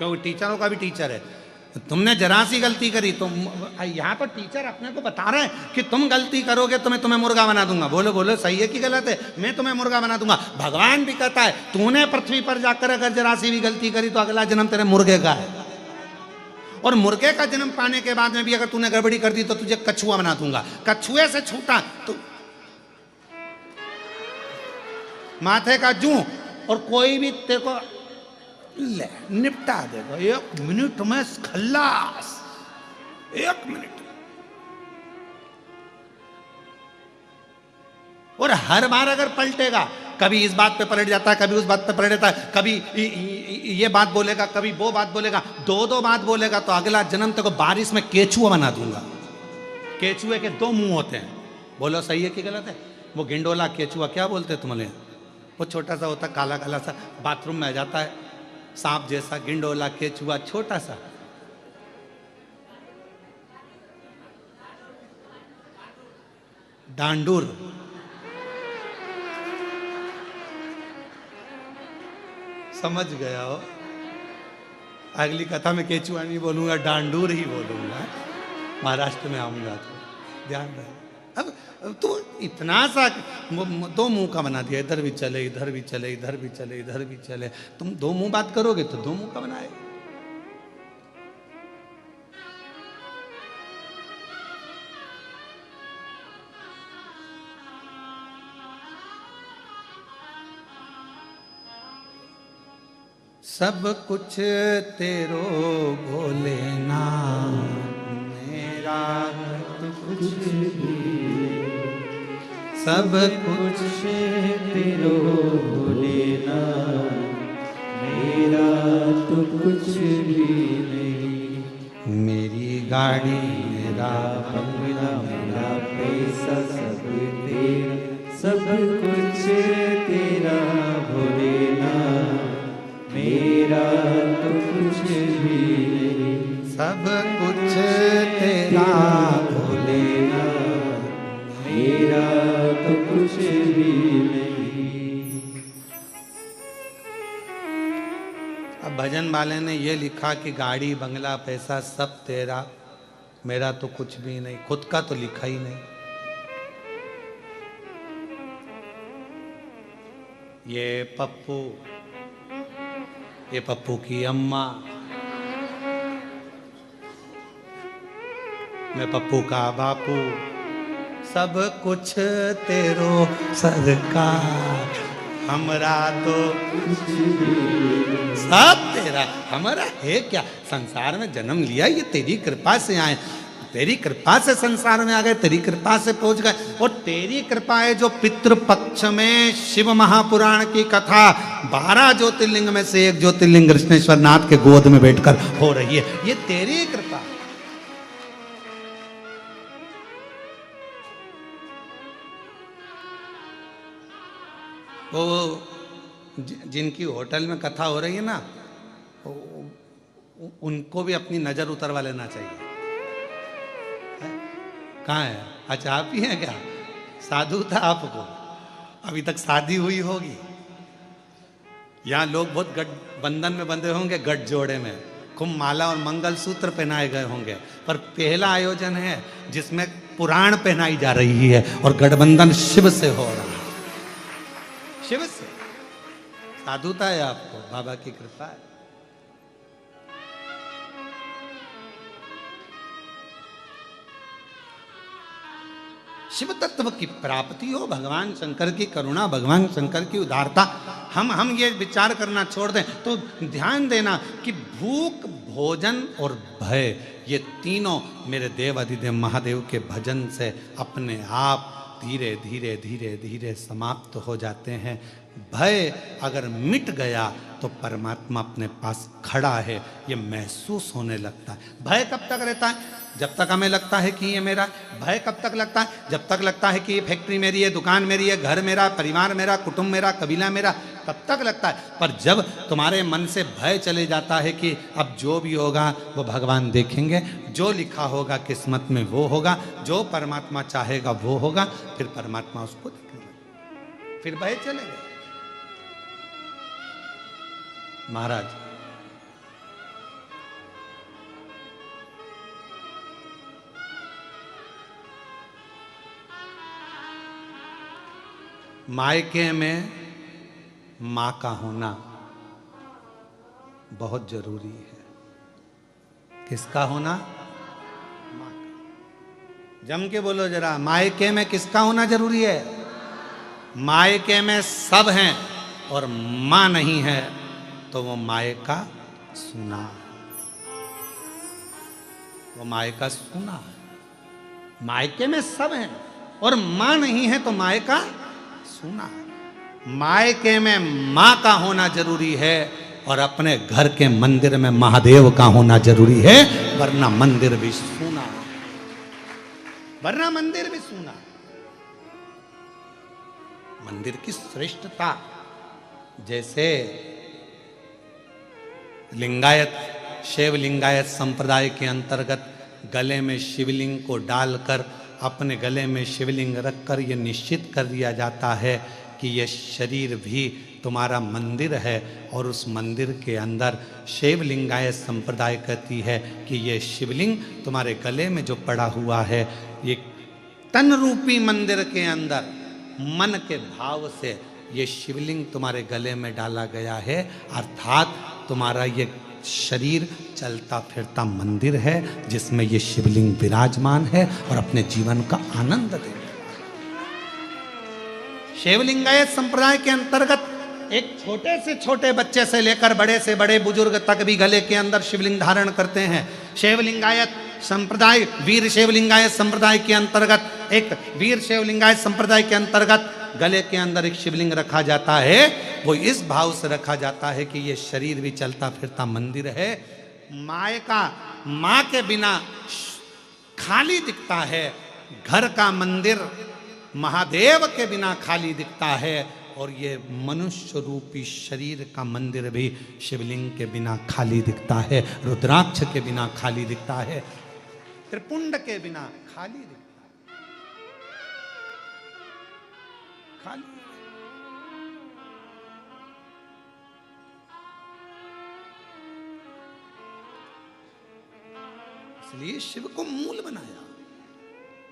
क्योंकि टीचरों का भी टीचर है। तुमने जरा सी गलती करी तो यहाँ तो टीचर अपने को बता रहे हैं कि तुम गलती करोगे तो मैं तुम्हें मुर्गा बना दूंगा। बोलो बोलो सही है कि गलत है? मैं तुम्हें मुर्गा बना दूंगा। भगवान भी कहता है तूने पृथ्वी पर जाकर अगर जरा सी भी गलती करी तो अगला जन्म तेरे मुर्गे का है, और मुर्गे का जन्म पाने के बाद में भी अगर तूने गड़बड़ी कर दी तो तुझे कछुआ बना दूंगा। कछुए से छूटा तो माथे का जू, और कोई भी तेरे को ले निपटा देगा 1 मिनट में खल्लास, 1 मिनट। और हर बार अगर पलटेगा, कभी इस बात पे पलट जाता है, कभी उस बात पे पलट जाता है, कभी ये बात बोलेगा, कभी वो बात बोलेगा, 2 बात बोलेगा तो अगला जन्म तक बारिश में केचुआ बना दूंगा। केचुए के 2 मुंह होते हैं। बोलो सही है कि गलत है? वो गिंडोला केचुआ क्या बोलते हैं तुम्हारे? वो छोटा सा होता, काला काला सा, बाथरूम में आ जाता है, सांप जैसा। गिंडोला केचुआ छोटा सा। डांडूर, समझ गया हो? अगली कथा में केचुआ नहीं बोलूंगा, डांडूर ही बोलूंगा। महाराष्ट्र में आऊंगा तो ध्यान रहे। अब तो इतना सा 2 मुंह का बना दिया, इधर भी चले, इधर भी चले, इधर भी चले, इधर भी चले। तुम 2 मुंह बात करोगे तो 2 मुंह का बनाए। सब कुछ तेरो भोलेनाथ, मेरा तो कुछ भी, सब कुछ तेरो भोलेनाथ, मेरा तो कुछ भी नहीं। मेरी गाड़ी, मेरा बंगला, मेरा पैसा सब तेरा, सब कुछ तेरा भोलेनाथ, मेरा तो कुछ भी नहीं। सब कुछ तेरा भोलेनाथ, मेरा तो कुछ भी नहीं। अब भजन वाले ने ये लिखा कि गाड़ी बंगला पैसा सब तेरा, मेरा तो कुछ भी नहीं। खुद का तो लिखा ही नहीं। ये पप्पू की अम्मा, मैं पप्पू का बापू, सब कुछ तेरो सरकार, हमरा तो कुछ भी सब तेरा। हमारा है क्या? संसार में जन्म लिया ये तेरी कृपा से आए, तेरी कृपा से संसार में आ गए, तेरी कृपा से पहुंच गए। और तेरी कृपा है जो पितृपक्ष में शिव महापुराण की कथा 12 ज्योतिर्लिंग में से एक ज्योतिर्लिंग कृष्णेश्वर नाथ के गोद में बैठकर हो रही है, ये तेरी कृपा। वो जिनकी होटल में कथा हो रही है ना, उनको भी अपनी नजर उतरवा लेना चाहिए। कहाँ है? अच्छा आप ही हैं क्या? साधु था आपको, अभी तक शादी हुई होगी। यहाँ लोग बहुत बंधन में बंधे होंगे, गठ जोड़े में खूब माला और मंगल सूत्र पहनाए गए होंगे, पर पहला आयोजन है जिसमें पुराण पहनाई जा रही है और गठबंधन शिव से हो रहा है। शिव से साधुता है आपको, बाबा की कृपा है। शिव तत्व की प्राप्ति हो, भगवान शंकर की करुणा, भगवान शंकर की उदारता। हम ये विचार करना छोड़ दें तो ध्यान देना कि भूख, भोजन और भय, ये तीनों मेरे देव अधिदेव महादेव के भजन से अपने आप धीरे धीरे धीरे धीरे समाप्त हो जाते हैं। भय अगर मिट गया तो परमात्मा अपने पास खड़ा है, ये महसूस होने लगता है। भय कब तक रहता है? जब तक हमें लगता है कि ये मेरा। भय कब तक लगता है? जब तक लगता है कि ये फैक्ट्री मेरी है, दुकान मेरी है, घर मेरा, परिवार मेरा, कुटुंब मेरा, कबीला मेरा, तब तक लगता है। पर जब तुम्हारे मन से भय चले जाता है कि अब जो भी होगा वो भगवान देखेंगे, जो लिखा होगा किस्मत में वो होगा, जो परमात्मा चाहेगा वो होगा, फिर परमात्मा उसको देखेगा, फिर भय चले गए। महाराज मायके में मां का होना बहुत जरूरी है। किसका होना? मां का। जम के बोलो जरा, मायके में किसका होना जरूरी है? मायके में सब हैं और मां नहीं है तो वो मायका सूना है। वो मायका सूना है। मायके में सब हैं और मां नहीं है तो मायका सूना है। मायके में मां का होना जरूरी है और अपने घर के मंदिर में महादेव का होना जरूरी है, वरना मंदिर भी सूना है। वरना मंदिर भी सूना है। मंदिर की श्रेष्ठता, जैसे लिंगायत, शैव लिंगायत संप्रदाय के अंतर्गत गले में शिवलिंग को डालकर अपने गले में शिवलिंग रखकर यह निश्चित कर दिया जाता है कि यह शरीर भी तुम्हारा मंदिर है, और उस मंदिर के अंदर शैव लिंगायत संप्रदाय कहती है कि यह शिवलिंग तुम्हारे गले में जो पड़ा हुआ है, ये तन रूपी मंदिर के अंदर मन के भाव से ये शिवलिंग तुम्हारे गले में डाला गया है, अर्थात तुम्हारा ये शरीर चलता फिरता मंदिर है जिसमें ये शिवलिंग विराजमान है और अपने जीवन का आनंद दे। शिवलिंगायत संप्रदाय के अंतर्गत एक छोटे से छोटे बच्चे से लेकर बड़े से बड़े बुजुर्ग तक भी गले के अंदर शिवलिंग धारण करते हैं। शिवलिंगायत संप्रदाय, वीर शिवलिंगायत संप्रदाय के अंतर्गत, एक वीर शिवलिंगायत संप्रदाय के अंतर्गत गले के अंदर एक शिवलिंग रखा जाता है। वो इस भाव से रखा जाता है कि ये शरीर भी चलता फिरता मंदिर है। मायका, मां के बिना खाली दिखता है, घर का मंदिर महादेव के बिना खाली दिखता है, और ये मनुष्य रूपी शरीर का मंदिर भी शिवलिंग के बिना खाली दिखता है, रुद्राक्ष के बिना खाली दिखता है, त्रिपुंड के बिना खाली दिखता है, खाली। इसलिए शिव को मूल बनाया,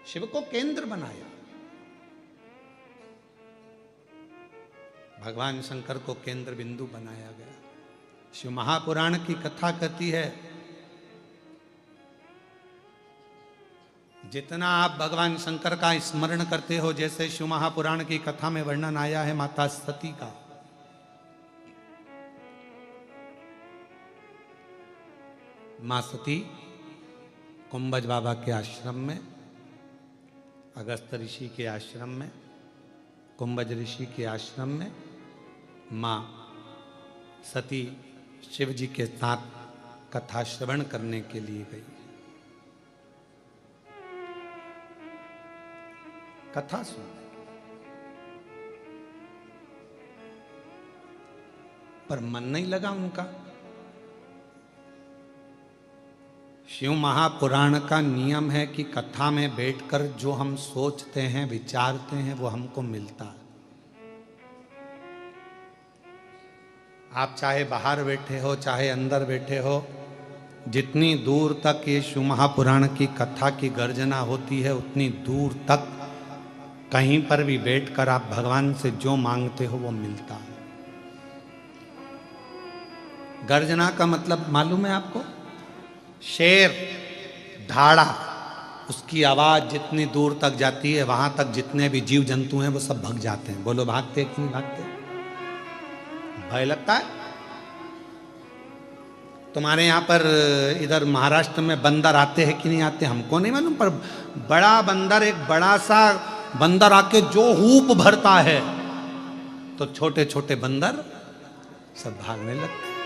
शिव को केंद्र बनाया। भगवान शंकर को केंद्र बिंदु बनाया गया। शिव महापुराण की कथा कहती है, जितना आप भगवान शंकर का स्मरण करते हो, जैसे शिव महापुराण की कथा में वर्णन आया है माता सती का, मां सती कुंभज बाबा के आश्रम में, अगस्त ऋषि के आश्रम में, कुंभज ऋषि के आश्रम में मां सती शिव जी के साथ कथा श्रवण करने के लिए गई। कथा सुनने, पर मन नहीं लगा उनका। शिव महापुराण का नियम है कि कथा में बैठकर जो हम सोचते हैं, विचारते हैं, वो हमको मिलता है। आप चाहे बाहर बैठे हो, चाहे अंदर बैठे हो, जितनी दूर तक ये शिव महापुराण की कथा की गर्जना होती है, उतनी दूर तक कहीं पर भी बैठकर आप भगवान से जो मांगते हो वो मिलता है। गर्जना का मतलब मालूम है आपको? शेर, ढाड़ा, उसकी आवाज जितनी दूर तक जाती है, वहां तक जितने भी जीव जंतु हैं वो सब भाग जाते हैं। बोलो भागते कि नहीं भागते? भय लगता है? तुम्हारे यहां पर इधर महाराष्ट्र में बंदर आते हैं कि नहीं आते हमको नहीं मालूम, पर बड़ा बंदर, एक बड़ा सा बंदर आके जो हूप भरता है तो छोटे छोटे बंदर सब भागने लगते।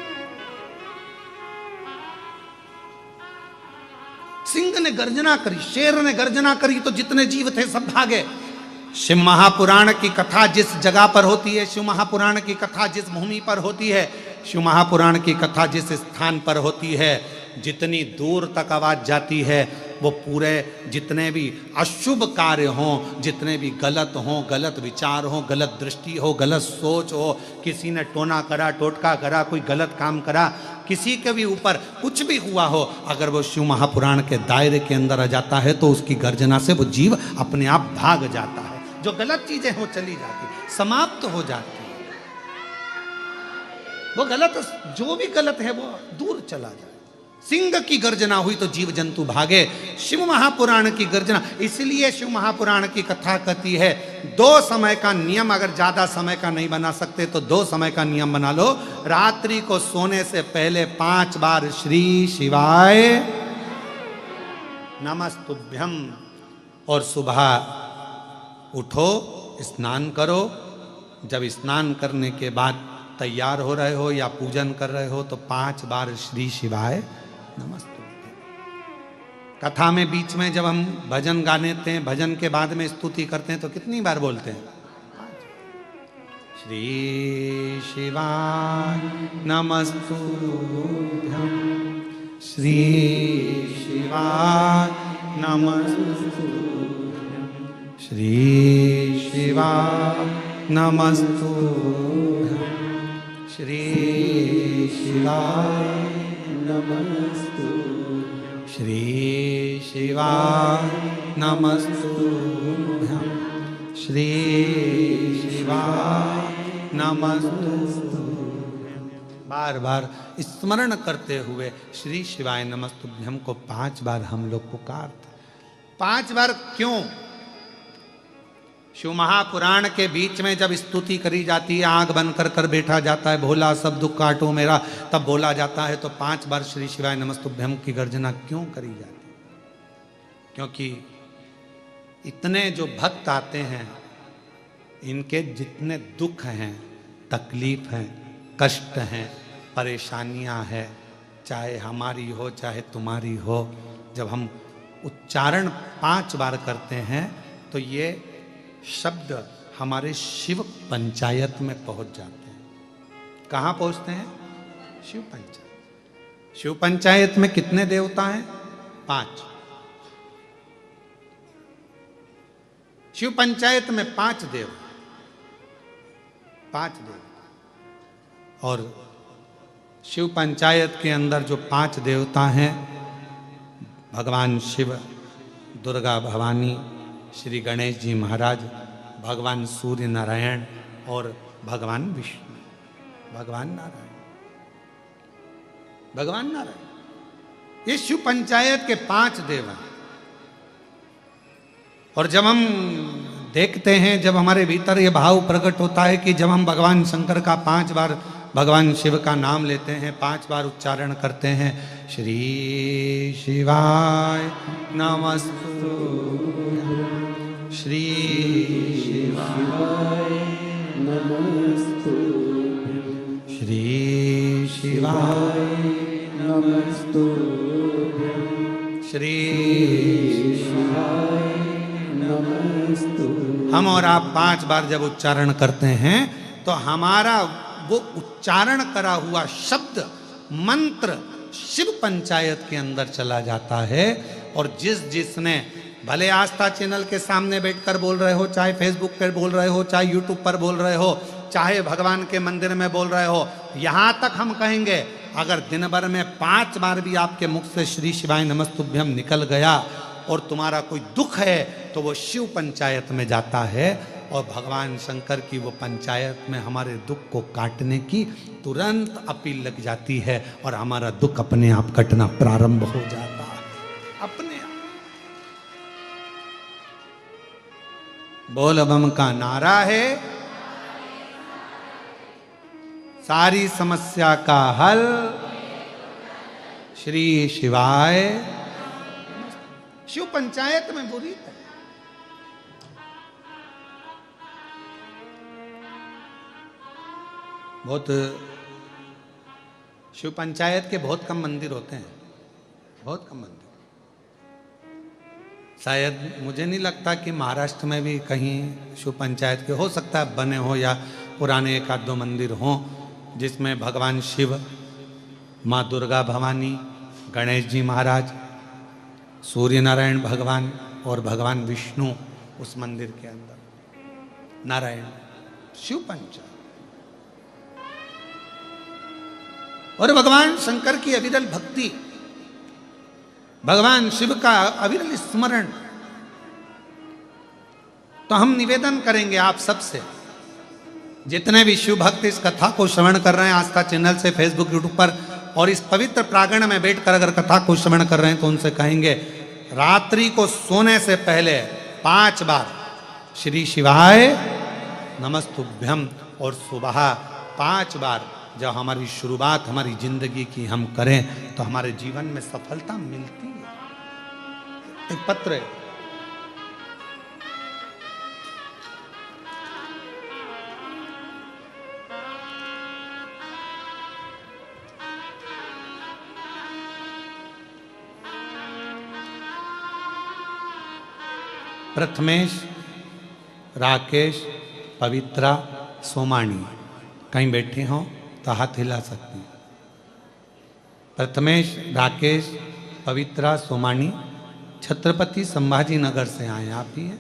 सिंह ने गर्जना करी, शेर ने गर्जना करी, तो जितने जीव थे सब भागे। शिव महापुराण की कथा जिस जगह पर होती है, शिव महापुराण की कथा जिस भूमि पर होती है, शिव महापुराण की कथा जिस स्थान पर होती है, जितनी दूर तक आवाज जाती है, वो पूरे जितने भी अशुभ कार्य हों, जितने भी गलत हों, गलत विचार हो, गलत दृष्टि हो, गलत सोच हो, किसी ने टोना करा, टोटका करा, कोई गलत काम करा, किसी के भी ऊपर कुछ भी हुआ हो, अगर वो शिव महापुराण के दायरे के अंदर आ जाता है तो उसकी गर्जना से वो जीव अपने आप भाग जाता है। जो गलत चीजें वो चली जाती, समाप्त हो जाती, वो गलत, जो भी गलत है वो दूर चला जाए। सिंह की गर्जना हुई तो जीव जंतु भागे, शिव महापुराण की गर्जना। इसलिए शिव महापुराण की कथा कहती है 2 समय का नियम, अगर ज्यादा समय का नहीं बना सकते तो 2 समय का नियम बना लो। रात्रि को सोने से पहले 5 बार श्री शिवाय नमस्तुभ्यम, और सुबह उठो, स्नान करो। जब स्नान करने के बाद तैयार हो रहे हो या पूजन कर रहे हो तो 5 बार श्री शिवाय नमस्तुभ्यम। कथा में बीच में जब हम भजन गाने थे, भजन के बाद में स्तुति करते हैं तो कितनी बार बोलते हैं? श्री शिवाय नमस्तुभ्यम, श्री शिवाय नमस्तुभ्यम, श्री शिवाय नमस्तुभ्यम, श्री शिवाय नमस्तुभ्यम, श्री शिवाय नमस्तुभ्यम, श्री शिवाय नमस्तुभ्यम। बार बार स्मरण करते हुए श्री शिवाय नमस्तुभ्यम को 5 बार हम लोग पुकारते। 5 बार क्यों? शिव महापुराण के बीच में जब स्तुति करी जाती है, आंख बंद कर कर बैठा जाता है, भोला सब दुख काटो मेरा, तब बोला जाता है तो 5 बार श्री शिवाय नमस्तुभ्यम की गर्जना क्यों करी जाती? क्योंकि इतने जो भक्त आते हैं, इनके जितने दुख हैं, तकलीफ हैं, कष्ट हैं, परेशानियां हैं, चाहे हमारी हो चाहे तुम्हारी हो, जब हम उच्चारण 5 बार करते हैं तो ये शब्द हमारे शिव पंचायत में पहुंच जाते हैं। कहाँ पहुंचते हैं? शिव पंचायत। शिव पंचायत में कितने देवता हैं? 5। शिव पंचायत में 5 देव, 5 देव। और शिव पंचायत के अंदर जो 5 देवता हैं, भगवान शिव, दुर्गा भवानी, श्री गणेश जी महाराज, भगवान सूर्य नारायण और भगवान विष्णु, भगवान नारायण, भगवान नारायण, ये शिव पंचायत के 5 देव हैं। और जब हम देखते हैं, जब हमारे भीतर ये भाव प्रकट होता है कि जब हम भगवान शंकर का 5 बार भगवान शिव का नाम लेते हैं, 5 बार उच्चारण करते हैं, श्री शिवाय नमस्तुभ्यम, श्री शिवाय नमस्तुभ्यम, श्री शिवाय नमस्तुभ्यम, श्री शिवाय नमस्तुभ्यम। हम और आप 5 बार जब उच्चारण करते हैं तो हमारा वो उच्चारण करा हुआ शब्द, मंत्र शिव पंचायत के अंदर चला जाता है। और जिसने भले आस्था चैनल के सामने बैठकर बोल रहे हो, चाहे फेसबुक पर बोल रहे हो, चाहे यूट्यूब पर बोल रहे हो, चाहे भगवान के मंदिर में बोल रहे हो, यहाँ तक हम कहेंगे अगर दिन भर में 5 बार भी आपके मुख से श्री शिवाय नमस्तुभ्यम निकल गया और तुम्हारा कोई दुख है तो वो शिव पंचायत में जाता है और भगवान शंकर की वो पंचायत में हमारे दुख को काटने की तुरंत अपील लग जाती है और हमारा दुख अपने आप कटना प्रारंभ हो जाता है, अपने आप। बोल बम का नारा है, सारी समस्या का हल श्री शिवाय। शिव पंचायत में बुरी है। बहुत शिव पंचायत के बहुत कम मंदिर होते हैं, बहुत कम मंदिर। शायद मुझे नहीं लगता कि महाराष्ट्र में भी कहीं शिव पंचायत के, हो सकता है बने हो या पुराने 1-2 मंदिर हों जिसमें भगवान शिव, माँ दुर्गा भवानी, गणेश जी महाराज, सूर्य नारायण भगवान और भगवान विष्णु उस मंदिर के अंदर। नारायण शिव पंचायत। और भगवान शंकर की अविरल भक्ति, भगवान शिव का अविरल स्मरण, तो हम निवेदन करेंगे आप सबसे, जितने भी शिव भक्त इस कथा को श्रवण कर रहे हैं आस्था चैनल से, फेसबुक, यूट्यूब पर, और इस पवित्र प्रांगण में बैठकर अगर कथा को श्रवण कर रहे हैं, तो उनसे कहेंगे रात्रि को सोने से पहले 5 बार श्री शिवाय नमस्तुभ्यम, और सुबह 5 बार जब हमारी शुरुआत हमारी जिंदगी की हम करें तो हमारे जीवन में सफलता मिलती है। एक पत्र है, प्रथमेश, राकेश, पवित्रा, सोमानी, कहीं बैठे हों तो हाथ हिला सकते हैं। प्रथमेश, राकेश, पवित्रा, सोमानी छत्रपति संभाजी नगर से आए। आप ही हैं,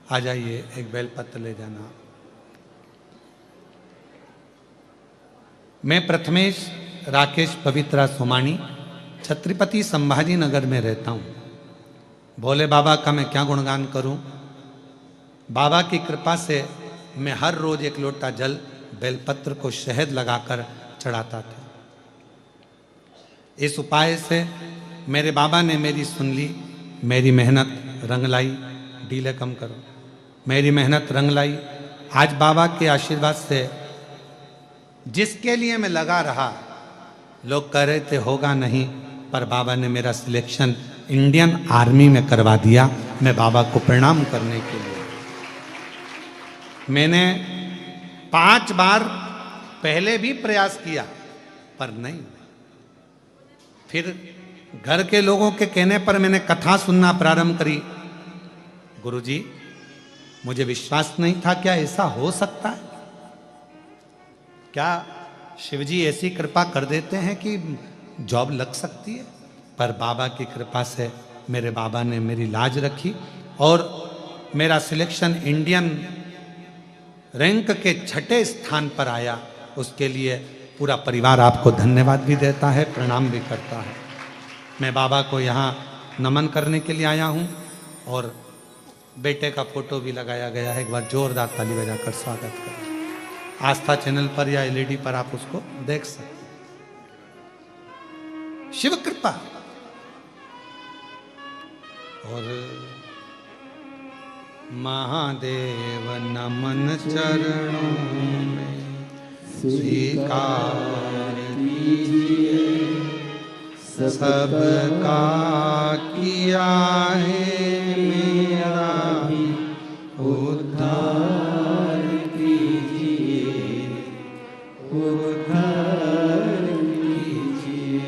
आ जाइए, एक बेलपत्र ले जाना। मैं प्रथमेश, राकेश, पवित्रा, सोमानी छत्रपति संभाजी नगर में रहता हूँ। भोले बाबा का मैं क्या गुणगान करूं। बाबा की कृपा से मैं हर रोज 1 लोटा जल बेलपत्र को शहद लगाकर चढ़ाता था। इस उपाय से मेरे बाबा ने मेरी सुन ली, मेरी मेहनत रंग लाई। डीले कम करो, मेरी मेहनत रंग लाई। आज बाबा के आशीर्वाद से जिसके लिए मैं लगा रहा, लोग कह रहे थे होगा नहीं, पर बाबा ने मेरा सिलेक्शन इंडियन आर्मी में करवा दिया। मैं बाबा को प्रणाम करने के लिए, मैंने 5 बार पहले भी प्रयास किया पर नहीं। फिर घर के लोगों के कहने पर मैंने कथा सुनना प्रारंभ करी। गुरुजी, मुझे विश्वास नहीं था, क्या ऐसा हो सकता है? क्या शिवजी ऐसी कृपा कर देते हैं कि जॉब लग सकती है? पर बाबा की कृपा से मेरे बाबा ने मेरी लाज रखी और मेरा सिलेक्शन इंडियन रैंक के 6ठे स्थान पर आया। उसके लिए पूरा परिवार आपको धन्यवाद भी देता है, प्रणाम भी करता है। मैं बाबा को यहाँ नमन करने के लिए आया हूँ और बेटे का फोटो भी लगाया गया है। एक बार जोरदार ताली बजाकर स्वागत करें। आस्था चैनल पर या एलईडी पर आप उसको देख सकते हैं। शिव कृपा। और महादेव नमन चरणों में स्वीकार कीजिए, सबका किया है मेरा भी उद्धार कीजिए, उद्धार कीजिए।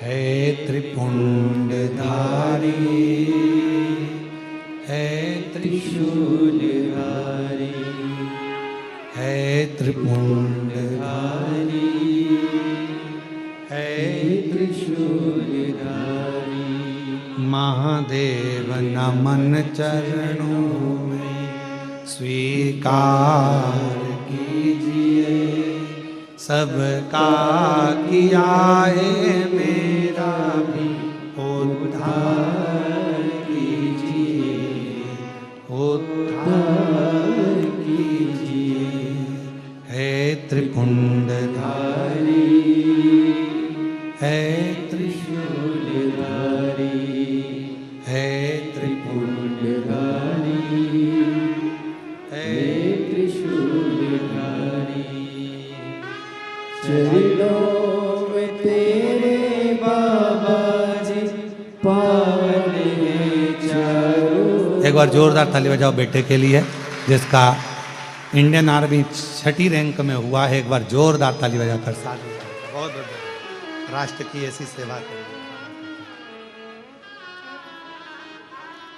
है त्रिपुंडधारी, है त्रिशूलधारी, है त्रिपुंडधारी, है त्रिशूलधारी। महादेव नमन चरणों में स्वीकार कीजिए, सबका किया है मेरा भी उद्धार कीजिए, उद्धार कीजिए। है त्रिपुंडधारी, है त्रिशूलधारी, है त्रिपुंडधारी, है त्रिशूलधारी। चरणों में तेरे बाबा जी पावन है चारों। एक बार जोरदार ताली बजाओ बेटे के लिए जिसका इंडियन आर्मी 6ठी रैंक में हुआ है। एक बार जोरदार ताली बजाकर साथ बहुत राष्ट्र की ऐसी सेवा करें।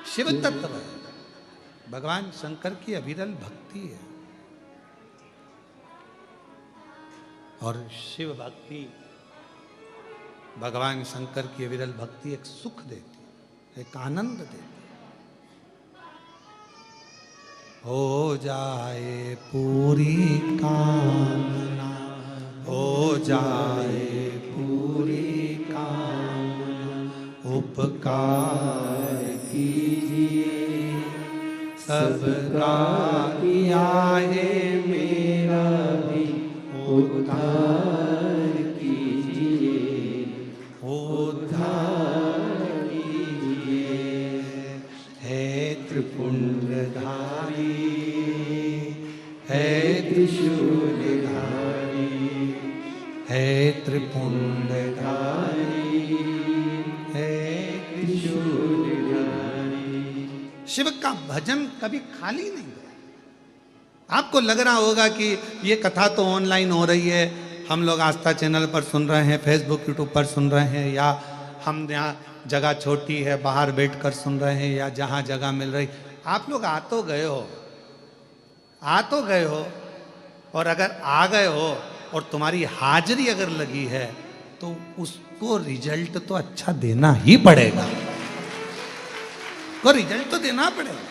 शिव तत्व भगवान शंकर की अविरल भक्ति है और शिव भक्ति, भगवान शंकर की अविरल भक्ति एक सुख देती, एक आनंद देती। हो जाए पूरी कामना, हो जाए पूरी कामना, उपकार कीजिए, सबका किया है मेरा भी उद्धार कीजिए, उद्धार कीजिए। है त्रिपुंडधारी, है त्रिशूलधारी, है त्रिपुंडधारी, है त्रिशूलधारी। शिव का भजन कभी खाली नहीं गया। आपको लग रहा होगा कि ये कथा तो ऑनलाइन हो रही है, हम लोग आस्था चैनल पर सुन रहे हैं, फेसबुक यूट्यूब पर सुन रहे हैं, या हम यहाँ जगह छोटी है बाहर बैठकर सुन रहे हैं, या जहाँ जगह मिल रही। आप लोग आ तो गए हो, आ तो गए हो, और अगर आ गए हो और तुम्हारी हाजिरी अगर लगी है तो उसको रिजल्ट तो अच्छा देना ही पड़ेगा, को रिजल्ट तो देना पड़ेगा।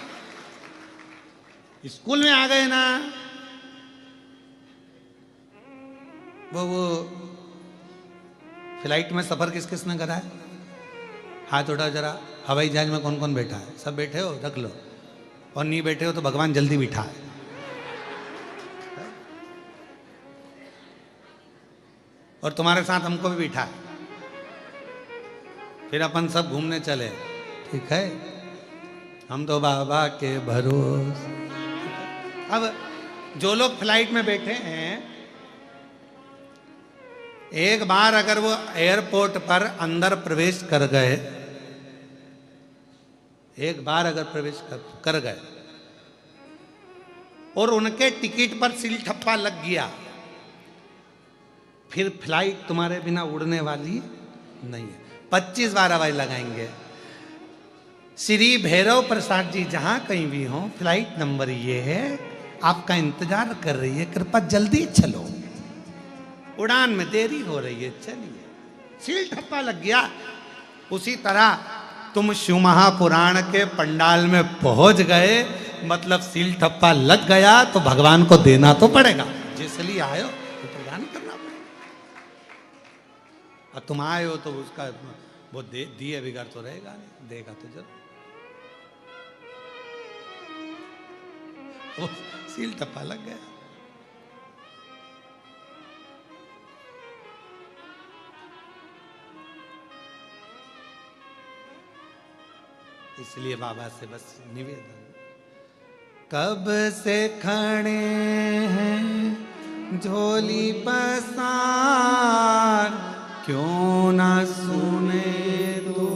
स्कूल में आ गए ना, वो फ्लाइट में सफर किस किसने करा है? हाथ उठाओ जरा। हवाई जहाज में कौन कौन बैठा है? सब बैठे हो, रख लो। और नहीं बैठे हो तो भगवान जल्दी बिठा है। और तुम्हारे साथ हमको भी बिठा है, फिर अपन सब घूमने चले, ठीक है? हम तो बाबा के भरोसे। अब जो लोग फ्लाइट में बैठे हैं, एक बार अगर वो एयरपोर्ट पर अंदर प्रवेश कर गए, एक बार अगर प्रवेश कर गए और उनके टिकट पर सील ठप्पा लग गया, फिर फ्लाइट तुम्हारे बिना उड़ने वाली नहीं है। 25 बार हवाई लगाएंगे। श्री भैरव प्रसाद जी जहां कहीं भी हो, फ्लाइट नंबर ये है, आपका इंतजार कर रही है, कृपया जल्दी चलो, उड़ान में देरी हो रही है, चलिए। सील ठप्पा लग गया। उसी तरह तुम शिव महापुराण के पंडाल में पहुंच गए, मतलब सील ठप्पा लग गया, तो भगवान को देना तो पड़ेगा। जिसलिए आयो तो प्रदान करना पड़ेगा। और तुम आए हो तो उसका वो दिए बिगड़ तो रहेगा नहीं, देगा तो जरूर। वो सील ठप्पा लग गया। इसलिए बाबा से बस निवेदन, कब से खड़े हैं झोली पसार, क्यों ना सुने तो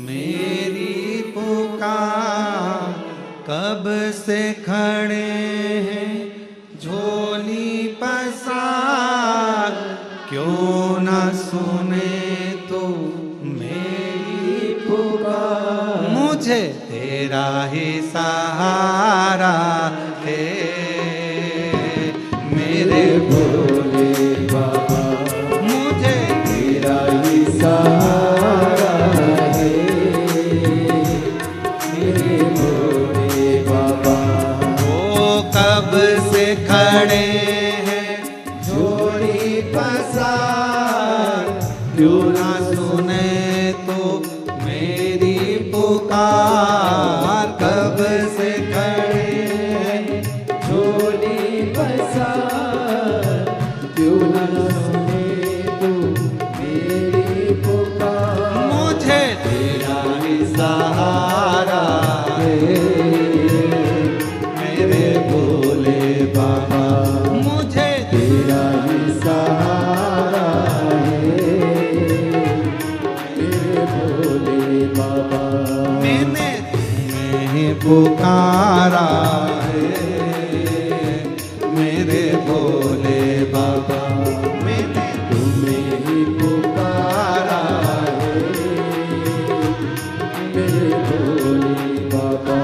मेरी पुकार। कब से खड़े हैं झोली पसार, क्यों ना सुने तो मेरी पुकार। मुझे तेरा ही सहारा है मेरे भोले बाबा, मुझे तेरा ही सहारा है मेरे भोले बाबा। वो कब से खड़े हैं झोली पसार, क्यों ना सुने तो मेरी पुकार। कब से खड़े हैं झोली पसार, क्यों ना सुने तो मेरी पुकार। मुझे तेरा ही सहारा है मेरे भोले बाबा, मुझे तेरा ही सहारा है मेरे भोले बाबा। मैंने तुम्हें पुकारा है मेरे भोले बाबा, मैंने तुम्हें ही पुकारा है मेरे भोले बाबा।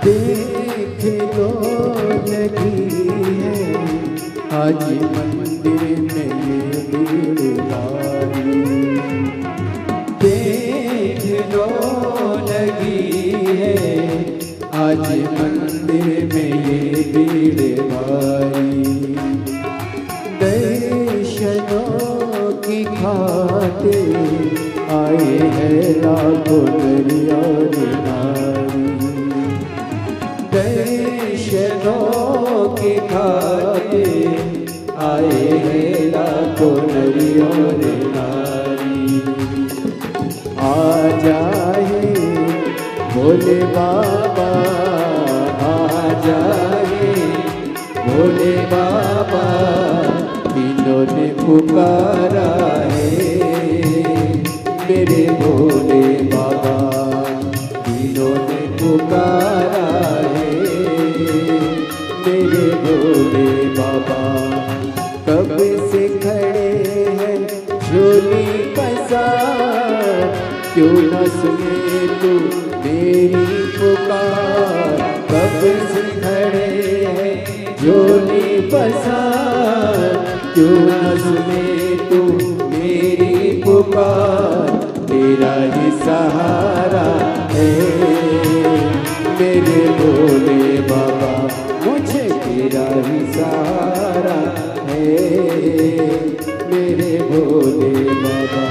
देख लो लगी है आज मंदिर में ये भीड़ भारी। देख लो लगी है आज मंदिर में ये भीड़ भारी। दर्शनों की खातिर आए हैं लाखों दरिया नारी। दर्शनों की खातिर आए हैं लाखों नरी और नारी। आ जाए भोले बाबा, आ जाए भोले बाबा, इन्होंने पुकारा है मेरे भोले बाबा, इन्होंने पुकारा है मेरे भोले बाबा। कब से खड़े हैं झोली पसार, क्यों न सुने तू मेरी पुकार। कब से खड़े हैं झोली पसार, क्यों न सुने तू मेरी पुकार। तेरा ही सहारा है मेरे भोले बाबा, मुझे तेरा ही सहारा है मेरे भोले बाबा।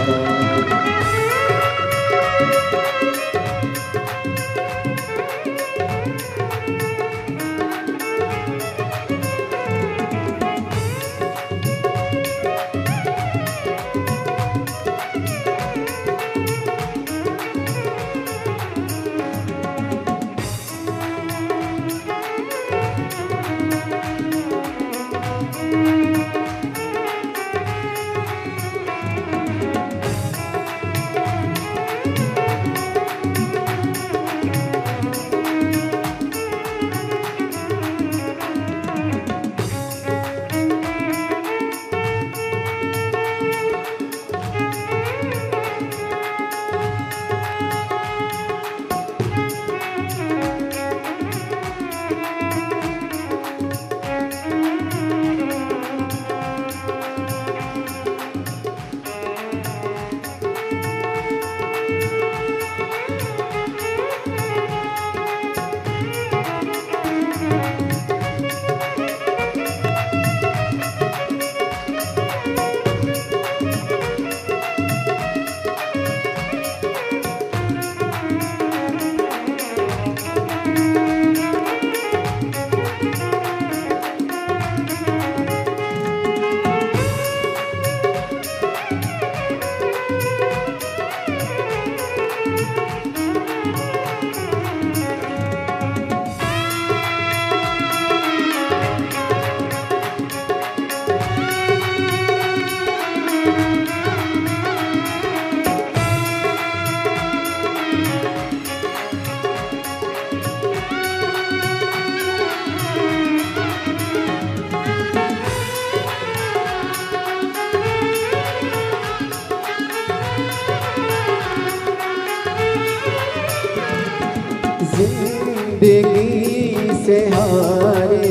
जिंदगी से हारे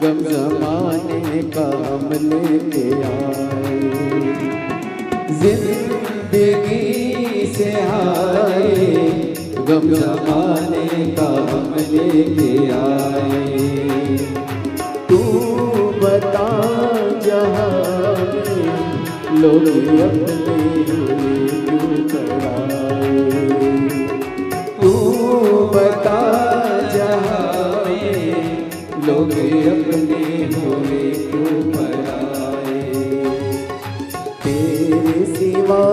गम जमाने का हम लेके आए, जिंदगी से हारे गम जमाने का हम लेके आए। तू बता जहाँ लोग अपने क्यों कराए, तू बता जहाँ लोग अपने हुए क्यों पराए। तेरे सिवा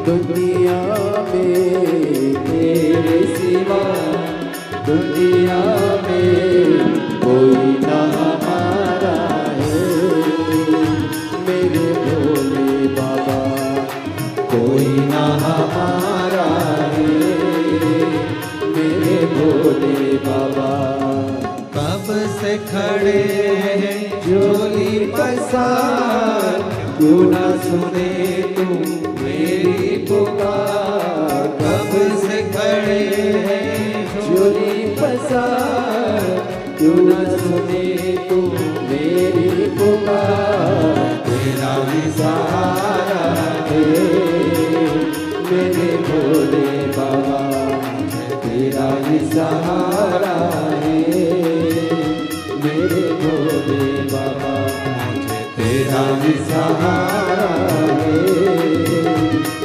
दुनिया में, तेरे सिवा दुनिया में कोई ना हमारा है, मेरे भोले बाबा कोई ना हमारा है, मेरे भोले बाबा। कब से खड़े हैं झोली पसार, क्यों ना सुने तुम मेरी पुकार। कब से खड़े हैं झोली पसार, क्यों ना सुने तुम मेरी पुकार। तेरा भी सहारा है मेरे भोले बाबा, तेरा भी सहारा है मेरे भोले बाबा, तेरा भी सहारा है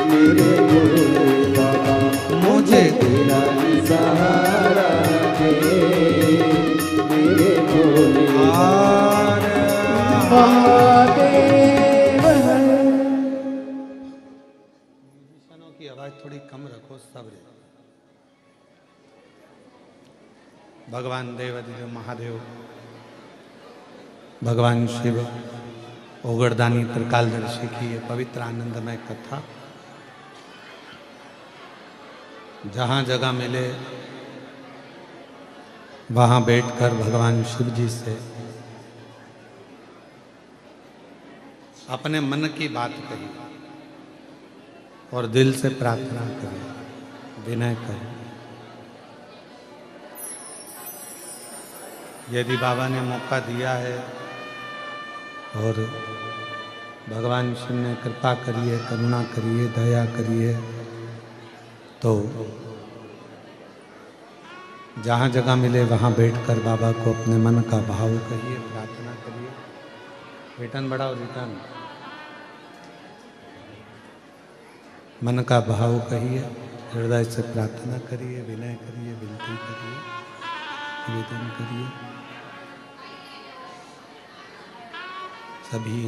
मेरे भोले बाबा, मुझे तेरा भी सहारा है मेरे भोले महादेव। की आवाज थोड़ी कम रखो सब रे। भगवान देवादिदेव महादेव, भगवान शिव, ओगरदानी त्रिकालदर्शी की ये पवित्र आनंदमय कथा जहाँ जगह मिले वहाँ बैठकर भगवान शिव जी से अपने मन की बात कही और दिल से प्रार्थना करें, विनय करें। यदि बाबा ने मौका दिया है और भगवान शिव ने कृपा करी है, करुणा करी है, दया करी है, तो जहाँ जगह मिले वहाँ बैठकर बाबा को अपने मन का भाव कहिए, प्रार्थना करिए। रिटर्न बढ़ाओ, रिटर्न। मन का भाव कहिए, हृदय से प्रार्थना करिए, विनय करिए, विनती करिए, निवेदन करिए। सभी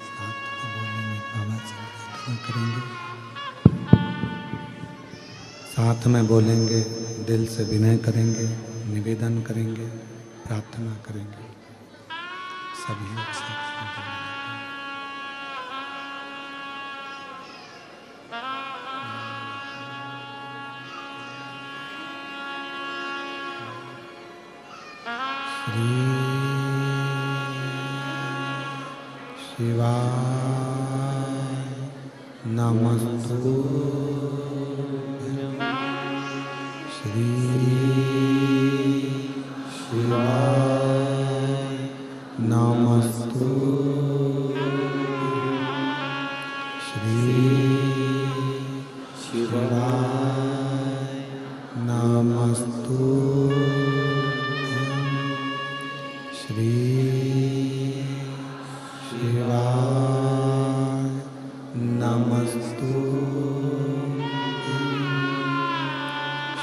साथ में बोलेंगे, बाबा से प्रार्थना करेंगे, साथ में बोलेंगे, दिल से विनय करेंगे, निवेदन करेंगे, प्रार्थना करेंगे। सभी एक साथ में बोलेंगे। श्री शिवाय नमस्तुभ्यं, श्री शिवाय नमस्तुभ्यं, श्री शिवाय नमस्तुभ्यं, श्री शिवाय नमस्तुभ्यं,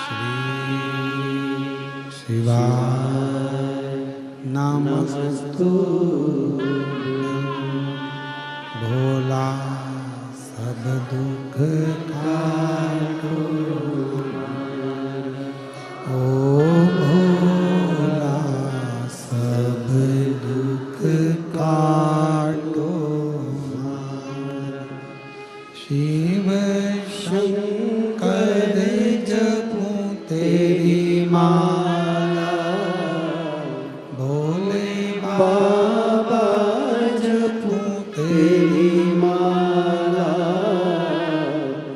श्री शिवाय नमस्तुभ्यं। भोला सब दुख काटो, ओ भोला सब दुख काटो। शिव शंकर जपूं तेरी माला, भोले बाबा जपूं तेरी माला।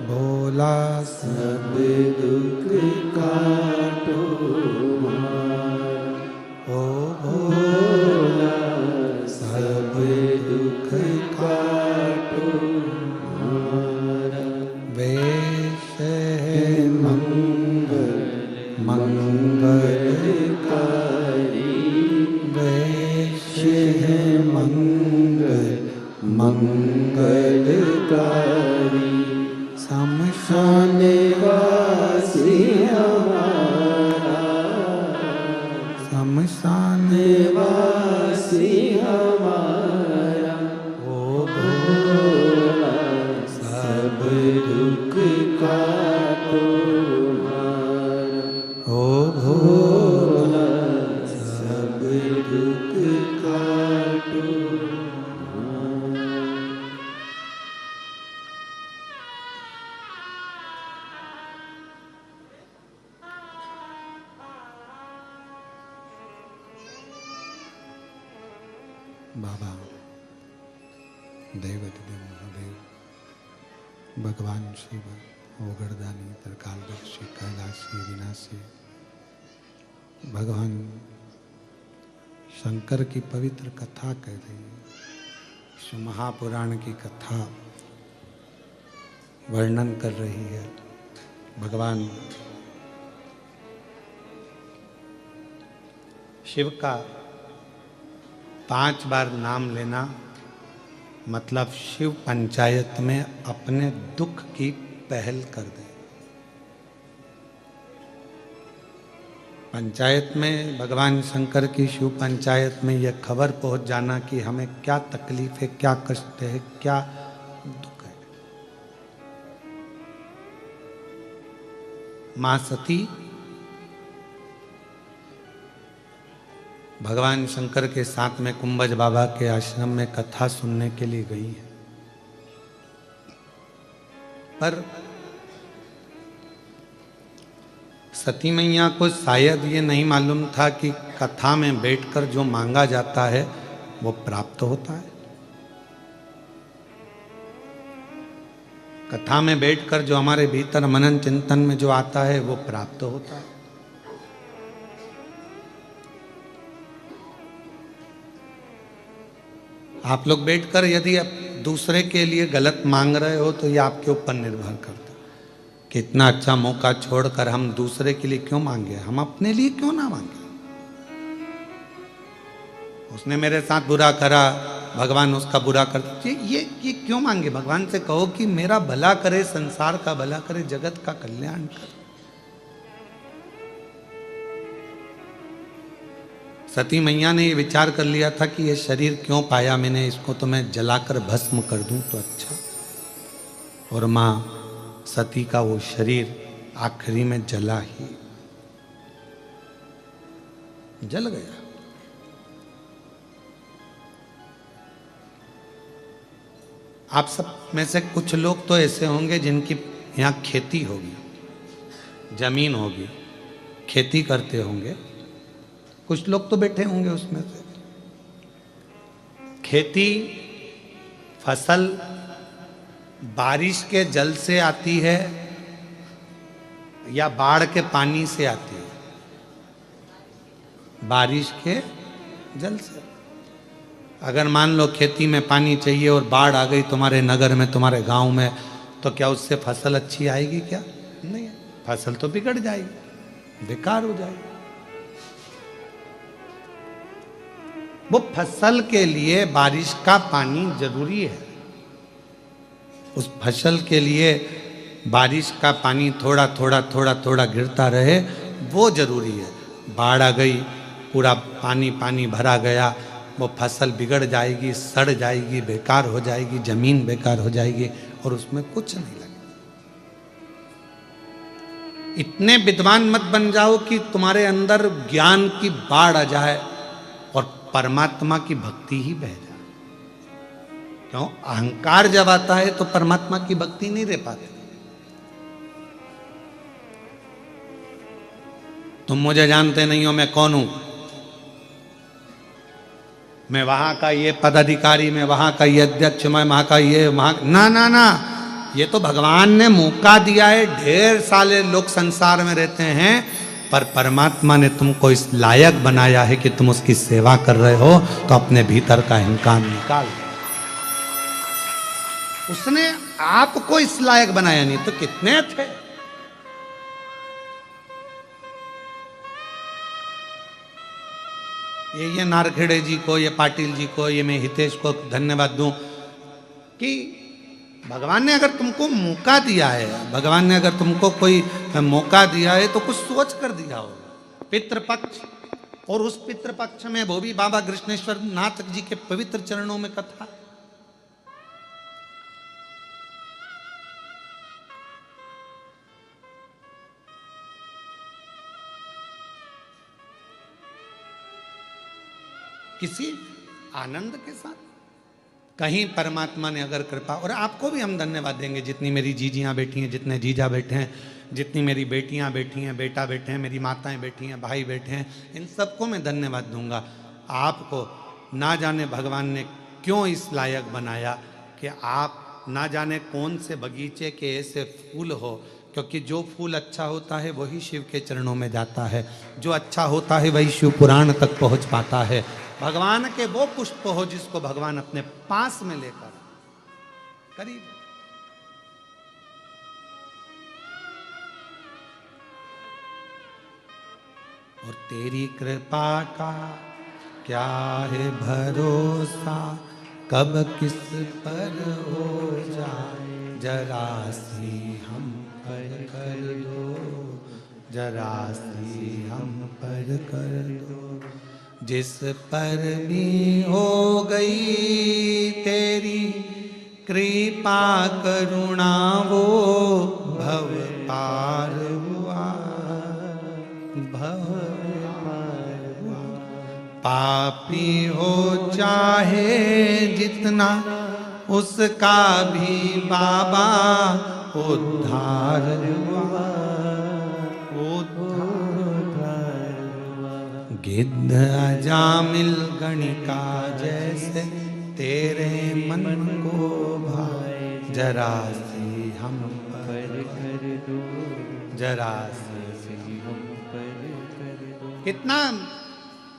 भोला सब वैश्य है मंगलकारी, शमशान वासी हमारा, शमशान वासी हमारा, ओ भोला सब दुख का तुम्हारा, ओ भोला सब दुख का तुम्हारा। बाबा देवदेव महादेव भगवान शिव ओगरदानी त्रिकालदर्शी कैलाशी विनाशी भगवान शंकर की पवित्र कथा कह रही है। शिव महापुराण की कथा वर्णन कर रही है। भगवान शिव का 5 बार नाम लेना मतलब शिव पंचायत में अपने दुख की पहल कर दे। पंचायत में भगवान शंकर की शिव पंचायत में यह खबर पहुंच जाना कि हमें क्या तकलीफ है, क्या कष्ट है, क्या दुख है। मां सती भगवान शंकर के साथ में कुंभज बाबा के आश्रम में कथा सुनने के लिए गई है, पर सती मैया को शायद ये नहीं मालूम था कि कथा में बैठकर जो मांगा जाता है वो प्राप्त होता है। कथा में बैठकर जो हमारे भीतर मनन चिंतन में जो आता है वो प्राप्त होता है। आप लोग बैठकर यदि आप दूसरे के लिए गलत मांग रहे हो तो ये आपके ऊपर निर्भर करता है कि इतना अच्छा मौका छोड़कर हम दूसरे के लिए क्यों मांगे, हम अपने लिए क्यों ना मांगे। उसने मेरे साथ बुरा करा, भगवान उसका बुरा करते, ये क्यों मांगे। भगवान से कहो कि मेरा भला करे, संसार का भला करे, जगत का कल्याण करे। सती मैया ने ये विचार कर लिया था कि ये शरीर क्यों पाया मैंने, इसको तो मैं जलाकर भस्म कर दूं तो अच्छा। और मां सती का वो शरीर आखिरी में जला ही, जल गया। आप सब में से कुछ लोग तो ऐसे होंगे जिनकी यहाँ खेती होगी, जमीन होगी, खेती करते होंगे। कुछ लोग तो बैठे होंगे उसमें से। खेती फसल बारिश के जल से आती है या बाढ़ के पानी से आती है? बारिश के जल से। अगर मान लो खेती में पानी चाहिए और बाढ़ आ गई तुम्हारे नगर में, तुम्हारे गांव में, तो क्या उससे फसल अच्छी आएगी? क्या नहीं, फसल तो बिगड़ जाएगी, बेकार हो जाएगी। वो फसल के लिए बारिश का पानी जरूरी है। उस फसल के लिए बारिश का पानी थोड़ा थोड़ा थोड़ा थोड़ा गिरता रहे, वो जरूरी है। बाढ़ आ गई, पूरा पानी पानी भरा गया, वो फसल बिगड़ जाएगी, सड़ जाएगी, बेकार हो जाएगी, जमीन बेकार हो जाएगी और उसमें कुछ नहीं लगेगा। इतने विद्वान मत बन जाओ कि तुम्हारे अंदर ज्ञान की बाढ़ आ जाए और परमात्मा की भक्ति ही बह जाए। क्यों? अहंकार जब आता है तो परमात्मा की भक्ति नहीं रह पाती। तुम मुझे जानते नहीं हो, मैं कौन हूं, मैं वहां का ये पदाधिकारी, मैं वहां का ये अध्यक्ष, मैं वहां का ये वहां ना ना ना, ये तो भगवान ने मौका दिया है। ढेर साले लोग संसार में रहते हैं, पर परमात्मा ने तुमको इस लायक बनाया है कि तुम उसकी सेवा कर रहे हो, तो अपने भीतर का अहंकार निकाल। उसने आपको इस लायक बनाया, नहीं तो कितने थे। ये नारखेड़े जी को, ये पाटिल जी को, ये मैं हितेश को धन्यवाद दूं कि भगवान ने अगर तुमको मौका दिया है, भगवान ने अगर तुमको कोई मौका दिया है तो कुछ सोच कर दिया होगा। पितृपक्ष, और उस पितृपक्ष में वो भी बाबा कृष्णेश्वर नाथ जी के पवित्र चरणों में कथा। किसी आनंद के साथ कहीं परमात्मा ने अगर कृपा, और आपको भी हम धन्यवाद देंगे जितनी मेरी जीजियाँ बैठी हैं, जितने जीजा बैठे हैं, जितनी मेरी बेटियाँ बैठी हैं, बेटा बैठे हैं, मेरी माताएं बैठी हैं, भाई बैठे हैं, इन सबको मैं धन्यवाद दूंगा। आपको ना जाने भगवान ने क्यों इस लायक बनाया कि आप ना जाने कौन से बगीचे के ऐसे फूल हो, क्योंकि जो फूल अच्छा होता है वही शिव के चरणों में जाता है, जो अच्छा होता है वही शिव पुराण तक पहुंच पाता है। भगवान के वो पुष्प हो जिसको भगवान अपने पास में लेकर करीब। और तेरी कृपा का क्या है भरोसा, कब किस पर हो जाए, जरा सी हम पर कर दो, जरा सी हम पर कर दो। जिस पर भी हो गई तेरी कृपा करुणा, वो भव पार हुआ, भव पार हुआ। पापी हो चाहे जितना, उसका भी बाबा उद्धार हुआ, गिद्ध अजामिल गणिका जैसे तेरे मन को भाए, जरा सी हम पर कर दो, जरा सी हम पर कर दो। कितना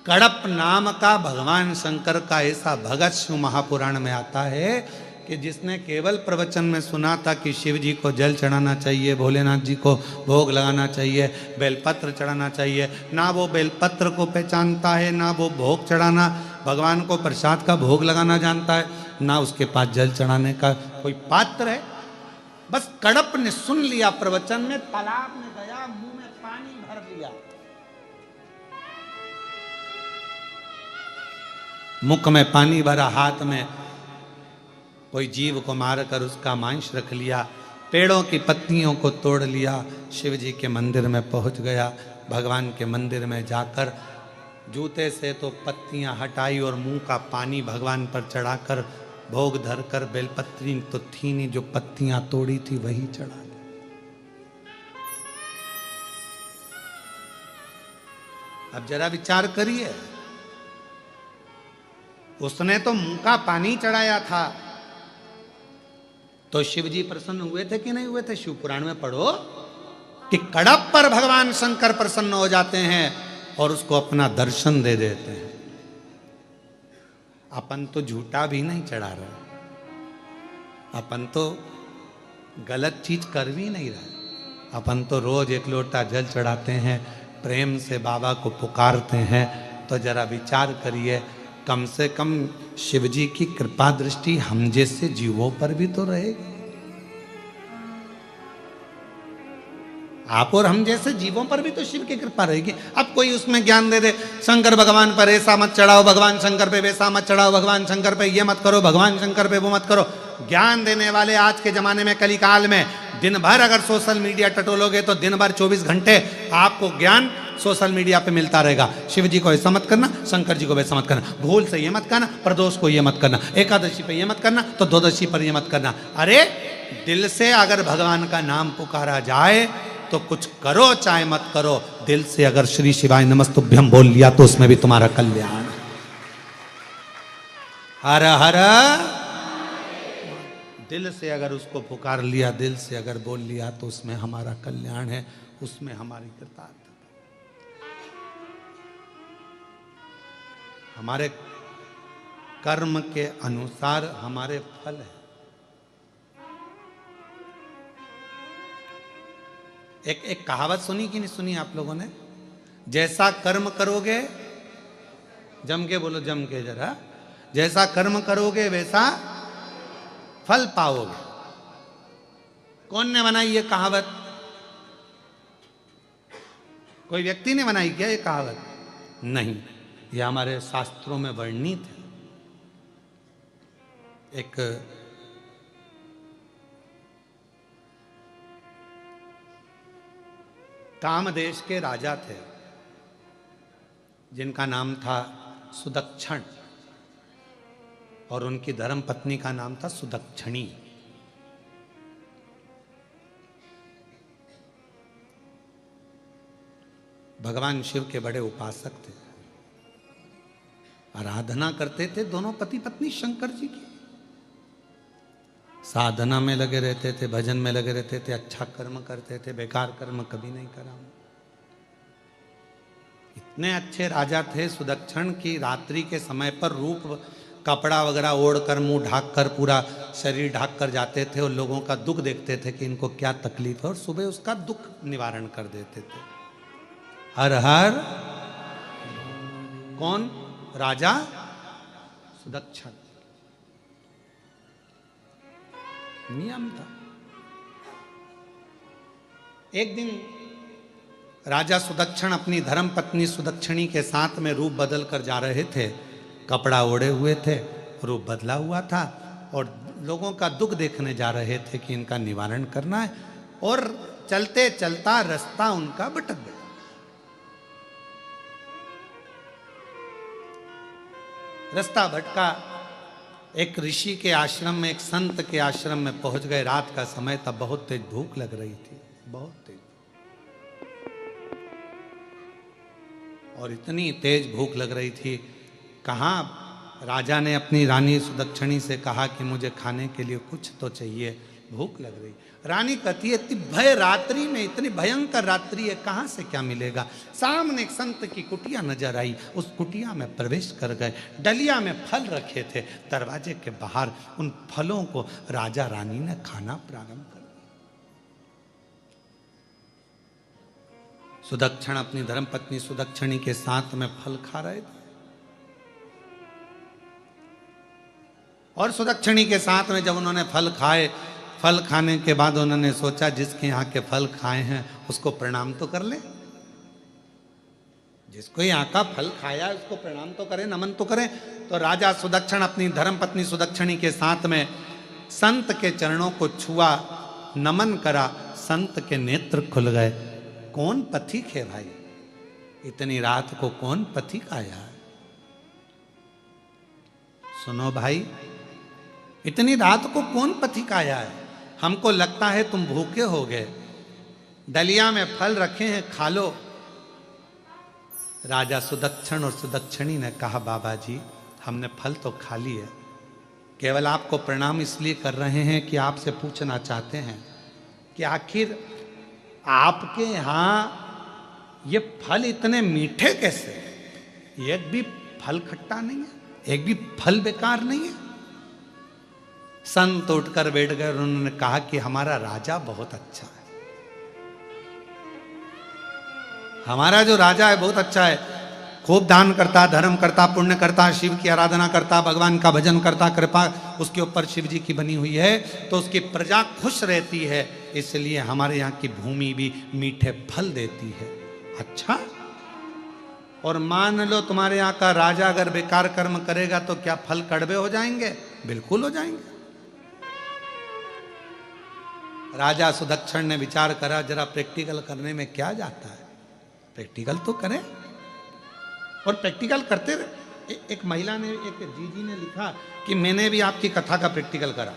कड़प नाम का भगवान शंकर का ऐसा भगत शिव महापुराण में आता है कि जिसने केवल प्रवचन में सुना था कि शिव जी को जल चढ़ाना चाहिए, भोलेनाथ जी को भोग लगाना चाहिए, बेलपत्र चढ़ाना चाहिए, ना वो बेलपत्र को पहचानता है, ना वो भोग चढ़ाना भगवान को प्रसाद का भोग लगाना जानता है, ना उसके पास जल चढ़ाने का कोई पात्र है। बस कड़प ने सुन लिया प्रवचन में, तालाब में गया, मुंह में पानी भर लिया, मुख में पानी भरा, हाथ में कोई जीव को मारकर उसका मांस रख लिया, पेड़ों की पत्तियों को तोड़ लिया, शिव जी के मंदिर में पहुंच गया। भगवान के मंदिर में जाकर जूते से तो पत्तियां हटाई और मुंह का पानी भगवान पर चढ़ाकर भोग धरकर, बेलपत्री तो थी नहीं, जो पत्तियां तोड़ी थी वही चढ़ा दी। अब जरा विचार करिए, उसने तो मुंह का पानी चढ़ाया था, तो शिव जी प्रसन्न हुए थे कि नहीं हुए थे? शिव पुराण में पढ़ो कि कड़प पर भगवान शंकर प्रसन्न हो जाते हैं और उसको अपना दर्शन दे देते हैं। अपन तो झूठा भी नहीं चढ़ा रहे, अपन तो गलत चीज कर भी नहीं रहे, अपन तो रोज एक लोटा जल चढ़ाते हैं, प्रेम से बाबा को पुकारते हैं। तो जरा विचार करिए, कम से कम शिव जी की कृपा दृष्टि हम जैसे जीवों पर भी तो रहेगी। आप और हम जैसे जीवों पर भी तो शिव की कृपा रहेगी। अब कोई उसमें ज्ञान दे दे, शंकर भगवान पर ऐसा मत चढ़ाओ, भगवान शंकर पे वैसा मत चढ़ाओ, भगवान शंकर पे ये मत करो, भगवान शंकर पे वो मत करो। ज्ञान देने वाले आज के जमाने में, कलिकाल में, दिन भर अगर सोशल मीडिया टटोलोगे तो दिन भर 24 घंटे आपको ज्ञान सोशल मीडिया पे मिलता रहेगा। शिव जी को ऐसा मत करना, शंकर जी को वैसा मत करना, भूल से ये मत करना, प्रदोष को ये मत करना, एकादशी पे ये मत करना, तो द्वादशी पर ये मत करना। अरे दिल से अगर भगवान का नाम पुकारा जाए तो कुछ करो चाहे मत करो, दिल से अगर श्री शिवाय नमस्तुभ्यम बोल लिया तो उसमें भी तुम्हारा कल्याण। हर हर, दिल से अगर उसको पुकार लिया, दिल से अगर बोल लिया तो उसमें हमारा कल्याण है, उसमें हमारी कृतार्थता। हमारे कर्म के अनुसार हमारे फल है। एक कहावत सुनी कि नहीं सुनी आप लोगों ने? जैसा कर्म करोगे जम के बोलो, जम के जरा। जैसा कर्म करोगे वैसा फल पाओगे। कौन ने बनाई ये कहावत? कोई व्यक्ति ने बनाई क्या ये कहावत? नहीं, ये हमारे शास्त्रों में वर्णित है। एक काम देश के राजा थे जिनका नाम था सुदक्षण, और उनकी धर्म पत्नी का नाम था सुदक्षिणी। भगवान शिव के बड़े उपासक थे, आराधना करते थे दोनों पति पत्नी शंकर जी की। साधना में लगे रहते थे, भजन में लगे रहते थे, अच्छा कर्म करते थे, बेकार कर्म कभी नहीं करा। इतने अच्छे राजा थे सुदक्षण की रात्रि के समय पर रूप कपड़ा वगैरह ओढ़कर, मुंह ढाक कर, पूरा शरीर ढाक कर जाते थे और लोगों का दुख देखते थे कि इनको क्या तकलीफ है, और सुबह उसका दुख निवारण कर देते थे। हर हर कौन? राजा सुदक्षण। नियम था। एक दिन राजा सुदक्षण अपनी धर्म पत्नी सुदक्षिणी के साथ में रूप बदल कर जा रहे थे। कपड़ा ओढ़े हुए थे, रूप बदला हुआ था, और लोगों का दुख देखने जा रहे थे कि इनका निवारण करना है। और चलते चलता रास्ता उनका भटक गया। रास्ता भटका, एक ऋषि के आश्रम में, एक संत के आश्रम में पहुंच गए। रात का समय था, बहुत तेज भूख लग रही थी, बहुत तेज। और इतनी तेज भूख लग रही थी, कहाँ राजा ने अपनी रानी सुदक्षिणी से कहा कि मुझे खाने के लिए कुछ तो चाहिए, भूख लग रही। रानी कहती है, इतनी भय रात्रि में, इतनी भयंकर रात्रि है, कहाँ से क्या मिलेगा। सामने एक संत की कुटिया नजर आई, उस कुटिया में प्रवेश कर गए। डलिया में फल रखे थे, दरवाजे के बाहर उन फलों को राजा रानी ने खाना प्रारंभ कर दिया। सुदक्षण अपनी धर्मपत्नी सुदक्षिणी के साथ में फल खा रहे थे, और सुदक्षिणी के साथ में जब उन्होंने फल खाए, फल खाने के बाद उन्होंने सोचा जिसके यहाँ के फल खाए हैं उसको प्रणाम तो कर ले। जिसको यहाँ का फल खाया उसको प्रणाम तो करें, नमन तो करें। तो राजा सुदक्षण अपनी धर्मपत्नी सुदक्षिणी के साथ में संत के चरणों को छुआ, नमन करा। संत के नेत्र खुल गए। कौन पथिक है भाई, इतनी रात को कौन पथिक आया? सुनो भाई, इतनी रात को कौन पथिक आया है? हमको लगता है तुम भूखे हो गए, डलिया में फल रखे हैं, खा लो। राजा सुदक्षण और सुदक्षिणी ने कहा, बाबा जी हमने फल तो खा लिए, केवल आपको प्रणाम इसलिए कर रहे हैं कि आपसे पूछना चाहते हैं कि आखिर आपके यहाँ ये फल इतने मीठे कैसे? एक भी फल खट्टा नहीं है, एक भी फल बेकार नहीं है। संत उठकर बैठ गए और उन्होंने कहा कि हमारा राजा बहुत अच्छा है, हमारा जो राजा है बहुत अच्छा है, खूब दान करता, धर्म करता, पुण्य करता, शिव की आराधना करता, भगवान का भजन करता, कृपा उसके ऊपर शिव जी की बनी हुई है, तो उसकी प्रजा खुश रहती है, इसलिए हमारे यहाँ की भूमि भी मीठे फल देती है। अच्छा, और मान लो तुम्हारे यहाँ का राजा अगर बेकार कर्म करेगा तो क्या फल कड़वे हो जाएंगे? बिल्कुल हो जाएंगे। राजा सुदक्षण ने विचार करा, जरा प्रैक्टिकल करने में क्या जाता है, प्रैक्टिकल तो करें। और प्रैक्टिकल करते रहे। एक महिला ने, एक जीजी ने लिखा कि मैंने भी आपकी कथा का प्रैक्टिकल करा।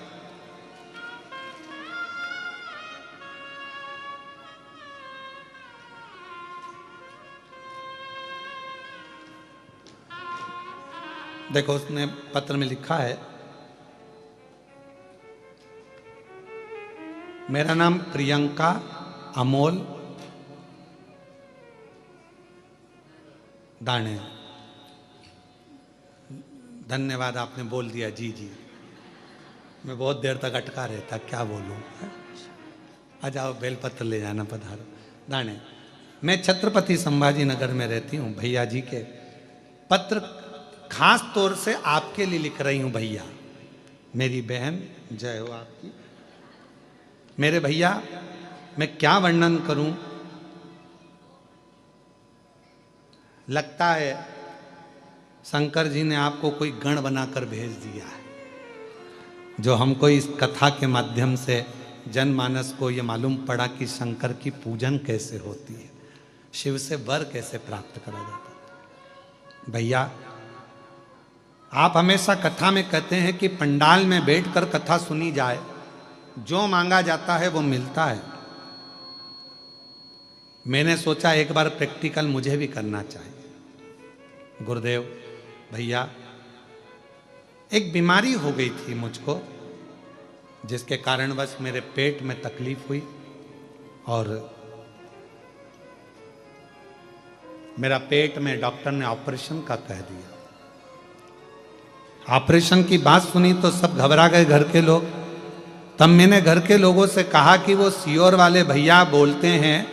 देखो उसने पत्र में लिखा है, मेरा नाम प्रियंका अमोल दाने। धन्यवाद, आपने बोल दिया जी जी। मैं बहुत देर तक अटका रहता, क्या बोलूं। आ जाओ, बेलपत्र ले जाना, पधारो। दाने, मैं छत्रपति संभाजी नगर में रहती हूँ। भैया जी के पत्र खास तौर से आपके लिए लिख रही हूं भैया। मेरी बहन, जय हो आपकी। मेरे भैया, मैं क्या वर्णन करूं। लगता है शंकर जी ने आपको कोई गण बनाकर भेज दिया है, जो हमको इस कथा के माध्यम से जनमानस को ये मालूम पड़ा कि शंकर की पूजन कैसे होती है, शिव से वर कैसे प्राप्त करा जाता है। भैया, आप हमेशा कथा में कहते हैं कि पंडाल में बैठकर कथा सुनी जाए, जो मांगा जाता है वो मिलता है। मैंने सोचा एक बार प्रैक्टिकल मुझे भी करना चाहिए। गुरुदेव, भैया, एक बीमारी हो गई थी मुझको, जिसके कारणवश मेरे पेट में तकलीफ हुई और मेरा पेट में डॉक्टर ने ऑपरेशन का कह दिया। ऑपरेशन की बात सुनी तो सब घबरा गए घर के लोग। तब मैंने घर के लोगों से कहा कि वो सीहोर वाले भैया बोलते हैं,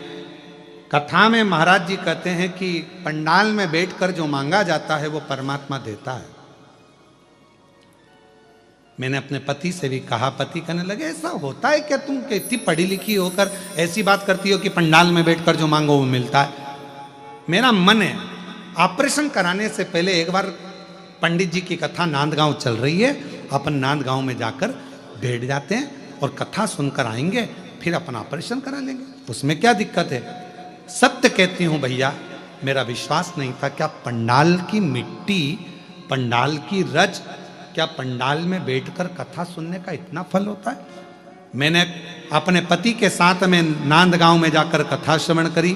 कथा में महाराज जी कहते हैं कि पंडाल में बैठकर जो मांगा जाता है वो परमात्मा देता है। मैंने अपने पति से भी कहा, पति कहने लगे ऐसा होता है क्या, तुम इतनी पढ़ी लिखी होकर ऐसी बात करती हो कि पंडाल में बैठकर जो मांगो वो मिलता है। मेरा मन है ऑपरेशन कराने से पहले एक बार पंडित जी की कथा नांदगांव चल रही है, अपन नांदगांव में जाकर बैठ जाते हैं और कथा सुनकर आएंगे, फिर अपन ऑपरेशन करा लेंगे, उसमें क्या दिक्कत है। सत्य कहती हूं भैया, मेरा विश्वास नहीं था। क्या पंडाल की मिट्टी, पंडाल की रज, क्या पंडाल में बैठकर कथा सुनने का इतना फल होता है। मैंने अपने पति के साथ में नांदगांव में जाकर कथा श्रवण करी,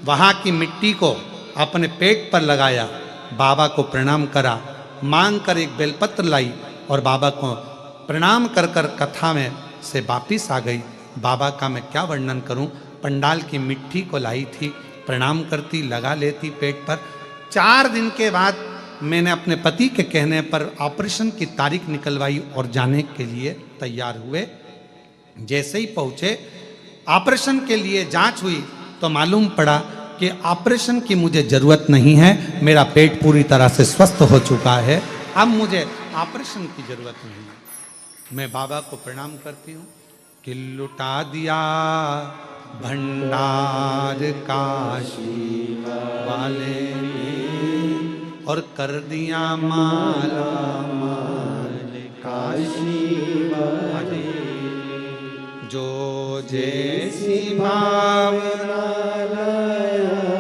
वहां की मिट्टी को अपने पेट पर लगाया, बाबा को प्रणाम करा, मांग कर एक बेलपत्र लाई और बाबा को प्रणाम कर कर कथा में से वापिस आ गई। बाबा का मैं क्या वर्णन करूं, पंडाल की मिट्टी को लाई थी, प्रणाम करती, लगा लेती पेट पर। 4 दिन के बाद मैंने अपने पति के कहने पर ऑपरेशन की तारीख निकलवाई और जाने के लिए तैयार हुए। जैसे ही पहुंचे, ऑपरेशन के लिए जांच हुई तो मालूम पड़ा कि ऑपरेशन की मुझे जरूरत नहीं है, मेरा पेट पूरी तरह से स्वस्थ हो चुका है, अब मुझे ऑपरेशन की जरूरत नहीं है। मैं बाबा को प्रणाम करती हूँ कि लुटा दिया भंडार काशी वाले ने और कर दिया माला माल काशी वाले, जो जैसी भावना लाया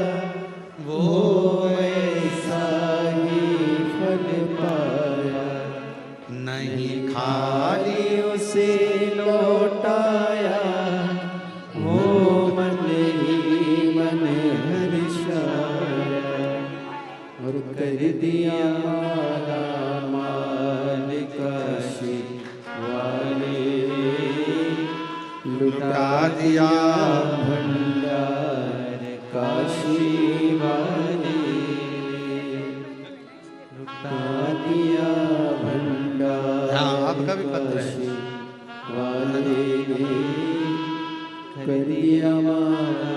वो ऐसा ही फल पाया, नहीं खाली उसे लौटाया, वो मन ही मन हर्षाया और कर दिया माला माल काशी वाले, लुटा दिया भंडार काशी वाले, लुटा दिया भंडार। हाँ, आपका भी पत्र है वाले, कर दिया माला।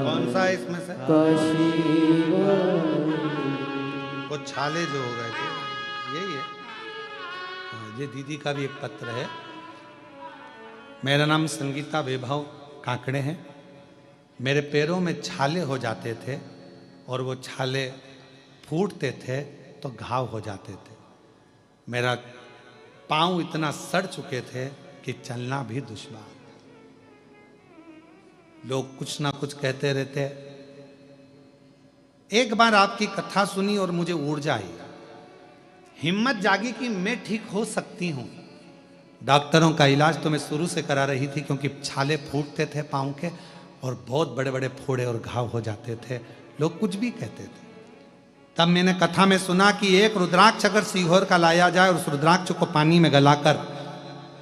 कौन सा है इसमें से? काशी वाले। वो छाले जो हो गए थे, यही है। हाँ, ये दीदी का भी एक पत्र है। मेरा नाम संगीता वैभव काकड़े हैं। मेरे पैरों में छाले हो जाते थे और वो छाले फूटते थे तो घाव हो जाते थे। मेरा पांव इतना सड़ चुके थे कि चलना भी दुश्वार। लोग कुछ ना कुछ कहते रहते। एक बार आपकी कथा सुनी और मुझे ऊर्जा आई, हिम्मत जागी कि मैं ठीक हो सकती हूं। डॉक्टरों का इलाज तो मैं शुरू से करा रही थी, क्योंकि छाले फूटते थे पाँव के और बहुत बड़े बड़े फोड़े और घाव हो जाते थे। लोग कुछ भी कहते थे। तब मैंने कथा में सुना कि एक रुद्राक्ष अगर सीहोर का लाया जाए और उस रुद्राक्ष को पानी में गलाकर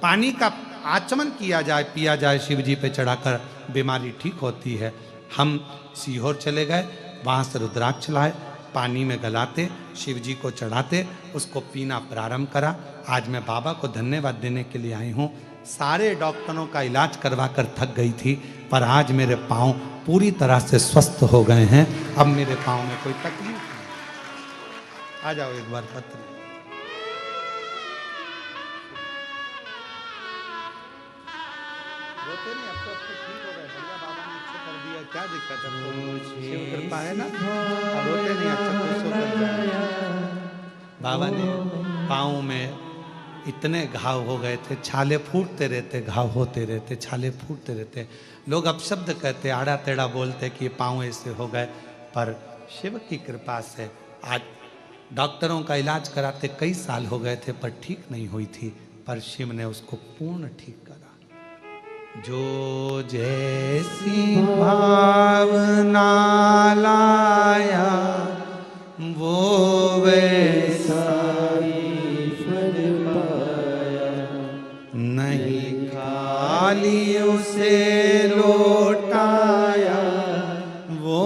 पानी का आचमन किया जाए, पिया जाए, शिव जी पे चढ़ाकर, बीमारी ठीक होती है। हम सीहोर चले गए, वहाँ से रुद्राक्ष लाए, पानी में गलाते, शिव जी को चढ़ाते, उसको पीना प्रारंभ करा। आज मैं बाबा को धन्यवाद देने के लिए आई हूँ। सारे डॉक्टरों का इलाज करवा कर थक गई थी, पर आज मेरे पाँव पूरी तरह से स्वस्थ हो गए हैं। अब मेरे पाँव में कोई तकलीफ नहीं। आ जाओ एक बार पत्र। रोते नहीं, अब तो ठीक हो गए, बढ़िया बाबा ने अच्छा कर दिया, क्या दिक्कत है, तो शिव कृपा है ना, अब रोते नहीं, अच्छा खुश होकर जाए। बाबा ने पाँव में इतने घाव हो गए थे, छाले फूटते रहते, घाव होते रहते, छाले फूटते रहते। लोग अपशब्द कहते, आड़ा टेढ़ा बोलते कि पाँव ऐसे हो गए, पर शिव की कृपा से आज डॉक्टरों का इलाज कराते कई साल हो गए थे, पर ठीक नहीं हुई थी, पर शिव ने उसको पूर्ण ठीक करा। जो जैसी भावना लाया वो वैसा फल पाया, नहीं खाली उसे लौटाया, वो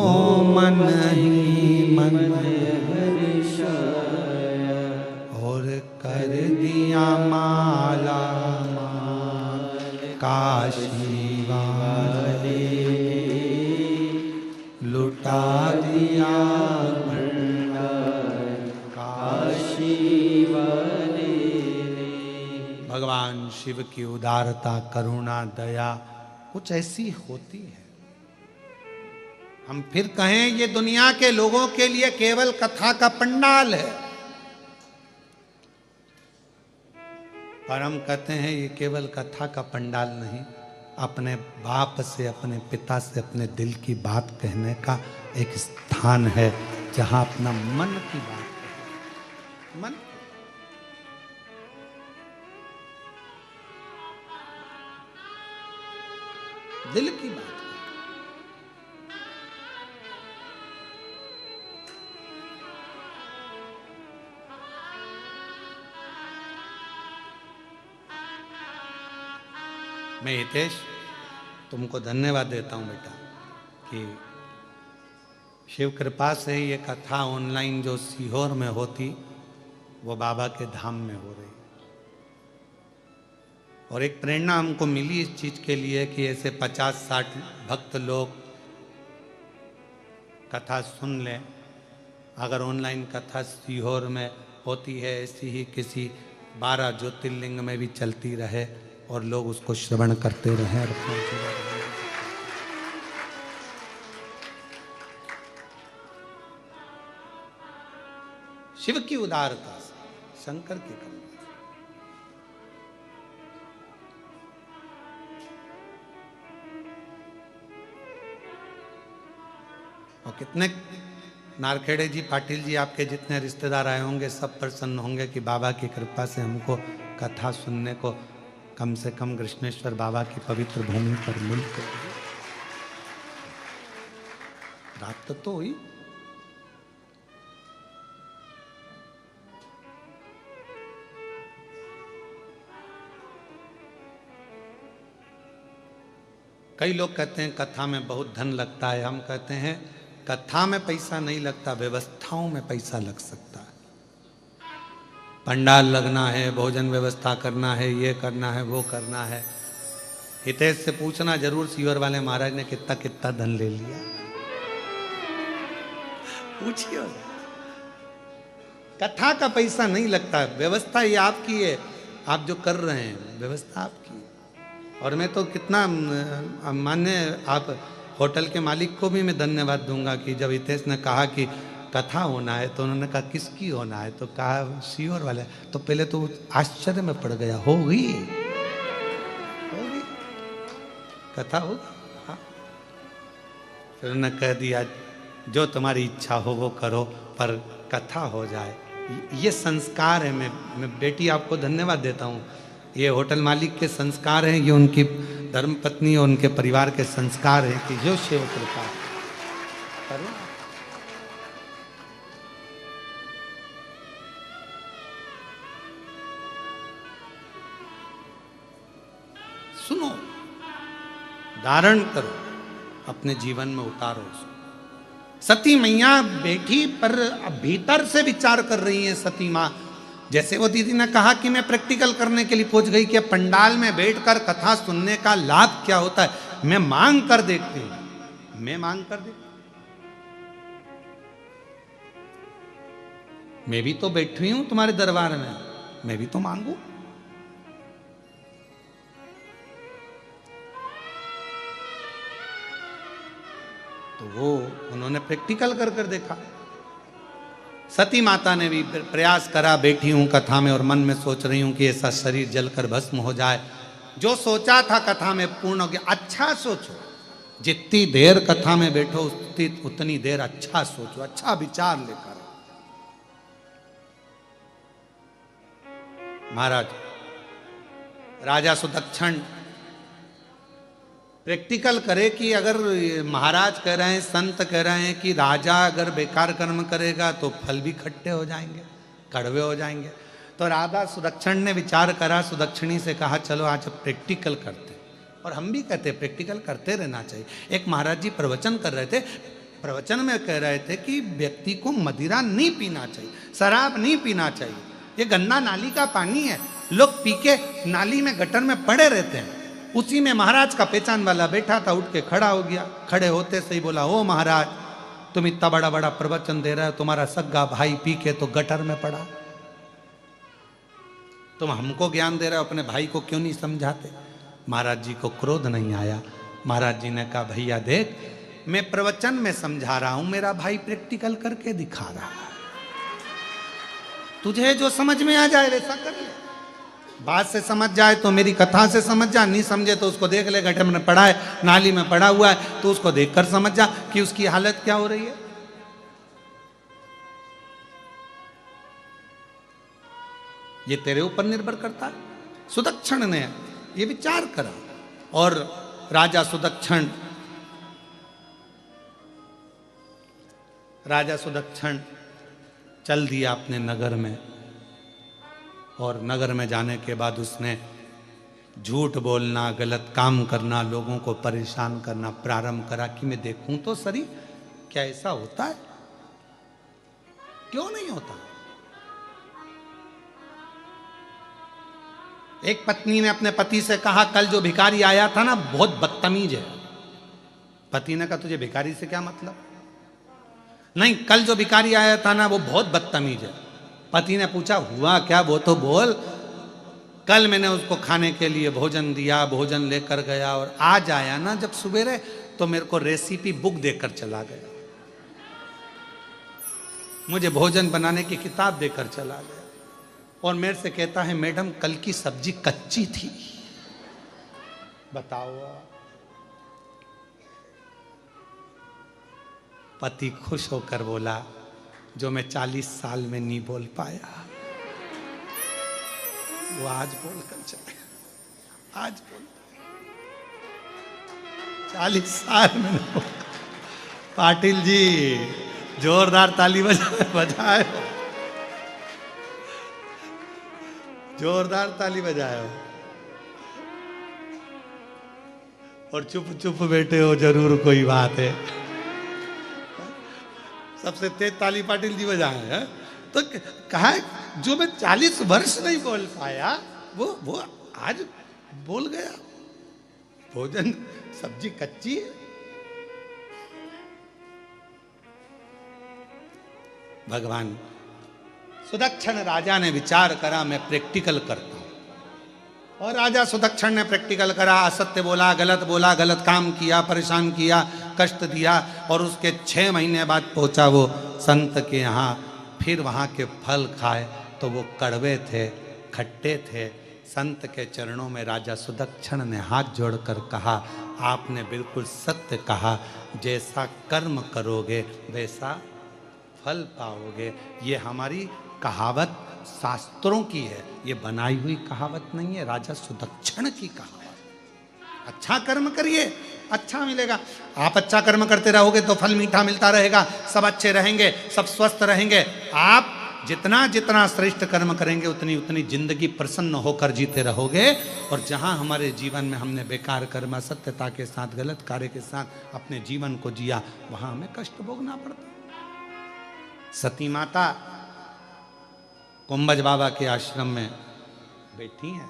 मन ही मन हर्षाया, और कर दिया माला काशी वाले, लुटा दिया भंडार काशी वाले। भगवान शिव की उदारता, करुणा, दया कुछ ऐसी होती है। हम फिर कहें ये दुनिया के लोगों के लिए केवल कथा का पंडाल है, पर हम कहते हैं ये केवल कथा का पंडाल नहीं, अपने बाप से, अपने पिता से, अपने दिल की बात कहने का एक स्थान है, जहां अपना मन की बात कहें। मन दिल की बात। मैं हितेश तुमको धन्यवाद देता हूं बेटा कि शिव कृपा से ये कथा ऑनलाइन जो सीहोर में होती वो बाबा के धाम में हो रही, और एक प्रेरणा हमको मिली इस चीज के लिए कि ऐसे 50-60 भक्त लोग कथा सुन लें। अगर ऑनलाइन कथा सीहोर में होती है, ऐसी ही किसी 12 ज्योतिर्लिंग में भी चलती रहे और लोग उसको श्रवण करते रहे और अपना जीवन जिए। शिव की उदारता से, शंकर की करुणा, और कितने नारखेड़े जी, पाटिल जी, आपके जितने रिश्तेदार आए होंगे सब प्रसन्न होंगे कि बाबा की कृपा से हमको कथा सुनने को कम से कम कृष्णेश्वर बाबा की पवित्र भूमि पर मिलते। रात तो हुई। कई लोग कहते हैं कथा में बहुत धन लगता है, हम कहते हैं कथा में पैसा नहीं लगता, व्यवस्थाओं में पैसा लग सकता है। पंडाल लगना है, भोजन व्यवस्था करना है, ये करना है, वो करना है। हितेश से पूछना जरूर सीवर वाले महाराज ने कितना कितना धन ले लिया, पूछिए। कथा का पैसा नहीं लगता, व्यवस्था ये आपकी है, आप जो कर रहे हैं व्यवस्था आपकी है। और मैं तो कितना मान्य, आप होटल के मालिक को भी मैं धन्यवाद दूंगा कि जब हितेश ने कहा कि कथा होना है तो उन्होंने कहा किसकी होना है, तो कहा सीहोर वाले। तो पहले तो आश्चर्य में पड़ गया, होगी कथा होगी। हाँ, फिर उन्होंने कह दिया जो तुम्हारी इच्छा हो वो करो, पर कथा हो जाए। ये संस्कार है। मैं बेटी आपको धन्यवाद देता हूँ। ये होटल मालिक के संस्कार हैं, ये उनकी धर्मपत्नी और उनके परिवार के संस्कार हैं कि जो शिव कृपा करो। सुनो, धारण करो, अपने जीवन में उतारो उसको। सती मैया बैठी पर भीतर से विचार कर रही है सती माँ। जैसे वो दीदी ने कहा कि मैं प्रैक्टिकल करने के लिए पहुंच गई कि पंडाल में बैठकर कथा सुनने का लाभ क्या होता है। मैं मांग कर देखती हूं, मैं मांग कर देखती मैं भी तो बैठी हूं तुम्हारे दरबार में, मैं भी तो मांगू। तो वो उन्होंने प्रैक्टिकल कर कर देखा। सती माता ने भी प्रयास करा, बैठी हूं कथा में और मन में सोच रही हूं कि ऐसा शरीर जलकर भस्म हो जाए। जो सोचा था कथा में पूर्ण हो गया। अच्छा सोचो, जितनी देर कथा में बैठो उतनी देर अच्छा सोचो, अच्छा विचार लेकर। महाराज राजा सुदक्षण प्रैक्टिकल करे कि अगर महाराज कह रहे हैं, संत कह रहे हैं कि राजा अगर बेकार कर्म करेगा तो फल भी खट्टे हो जाएंगे, कड़वे हो जाएंगे। तो राजा सुदक्षण ने विचार करा, सुदक्षिणी से कहा चलो आज प्रैक्टिकल करते। और हम भी कहते प्रैक्टिकल करते रहना चाहिए। एक महाराज जी प्रवचन कर रहे थे, प्रवचन में कह रहे थे कि व्यक्ति को मदिरा नहीं पीना चाहिए, शराब नहीं पीना चाहिए, ये गंदा नाली का पानी है, लोग पी के नाली में गटर में पड़े रहते हैं। उसी में महाराज का पहचान वाला बैठा था, उठ के खड़ा हो गया। खड़े होते से ही बोला, ओ महाराज तुम इतना बड़ा बड़ा प्रवचन दे रहे हो, तुम्हारा सग्गा भाई पी के तो गटर में पड़ा, तुम हमको ज्ञान दे रहे हो, अपने भाई को क्यों नहीं समझाते। महाराज जी को क्रोध नहीं आया। महाराज जी ने कहा भैया देख, मैं प्रवचन में समझा रहा हूं, मेरा भाई प्रैक्टिकल करके दिखा रहा है, तुझे जो समझ में आ जाए वैसा कर ले। बात से समझ जाए तो मेरी कथा से समझ जा, नहीं समझे तो उसको देख ले, गटर में पड़ा है, नाली में पड़ा हुआ है, तो उसको देखकर समझ जा कि उसकी हालत क्या हो रही है। ये तेरे ऊपर निर्भर करता है। सुदक्षण ने ये विचार करा और राजा सुदक्षण चल दिया अपने नगर में। और नगर में जाने के बाद उसने झूठ बोलना, गलत काम करना, लोगों को परेशान करना प्रारंभ करा कि मैं देखूं तो सही क्या ऐसा होता है, क्यों नहीं होता। एक पत्नी ने अपने पति से कहा, कल जो भिखारी आया था ना बहुत बदतमीज है। पति ने कहा तुझे भिखारी से क्या मतलब। नहीं, कल जो भिखारी आया था ना वो बहुत बदतमीज है। पति ने पूछा हुआ क्या, वो तो बोल। कल मैंने उसको खाने के लिए भोजन दिया, भोजन लेकर गया, और आज आया ना जब सवेरे तो मेरे को रेसिपी बुक देकर चला गया, मुझे भोजन बनाने की किताब देकर चला गया, और मेरे से कहता है मैडम कल की सब्जी कच्ची थी। बताओ। पति खुश होकर बोला, जो मैं 40 साल में नहीं बोल पाया वो आज बोलकर चले, आज बोल 40 साल में। पाटिल जी जोरदार ताली बजाए, जोरदार ताली बजाए हो। और चुप चुप बैठे हो, जरूर कोई बात है। सबसे तेज ताली पाटिल जी बजाए हैं। तो कहा जो मैं 40 वर्ष नहीं बोल पाया वो आज बोल गया। भोजन सब्जी कच्ची है। भगवान सुदक्षण राजा ने विचार करा मैं प्रैक्टिकल करता हूं, और राजा सुदक्षण ने प्रैक्टिकल करा। असत्य बोला, गलत काम किया, परेशान किया, कष्ट दिया, और उसके 6 महीने बाद पहुंचा वो संत के यहाँ। फिर वहाँ के फल खाए तो वो कड़वे थे, खट्टे थे। संत के चरणों में राजा सुदक्षण ने हाथ जोड़कर कहा, आपने बिल्कुल सत्य कहा, जैसा कर्म करोगे वैसा फल पाओगे। ये हमारी कहावत शास्त्रों की है, ये बनाई हुई कहावत नहीं है, राजा सुदक्षण की कहावत। अच्छा कर्म करिए, अच्छा मिलेगा। आप अच्छा कर्म करते रहोगे तो फल मीठा मिलता रहेगा, सब अच्छे रहेंगे, सब स्वस्थ रहेंगे। आप जितना जितना श्रेष्ठ कर्म करेंगे उतनी उतनी जिंदगी प्रसन्न होकर जीते रहोगे। और जहां हमारे जीवन में हमने बेकार कर्म, असत्यता के साथ, गलत कार्य के साथ अपने जीवन को जिया, वहां हमें कष्ट भोगना पड़ता। सती माता कुंभज बाबा के आश्रम में बैठी हैं।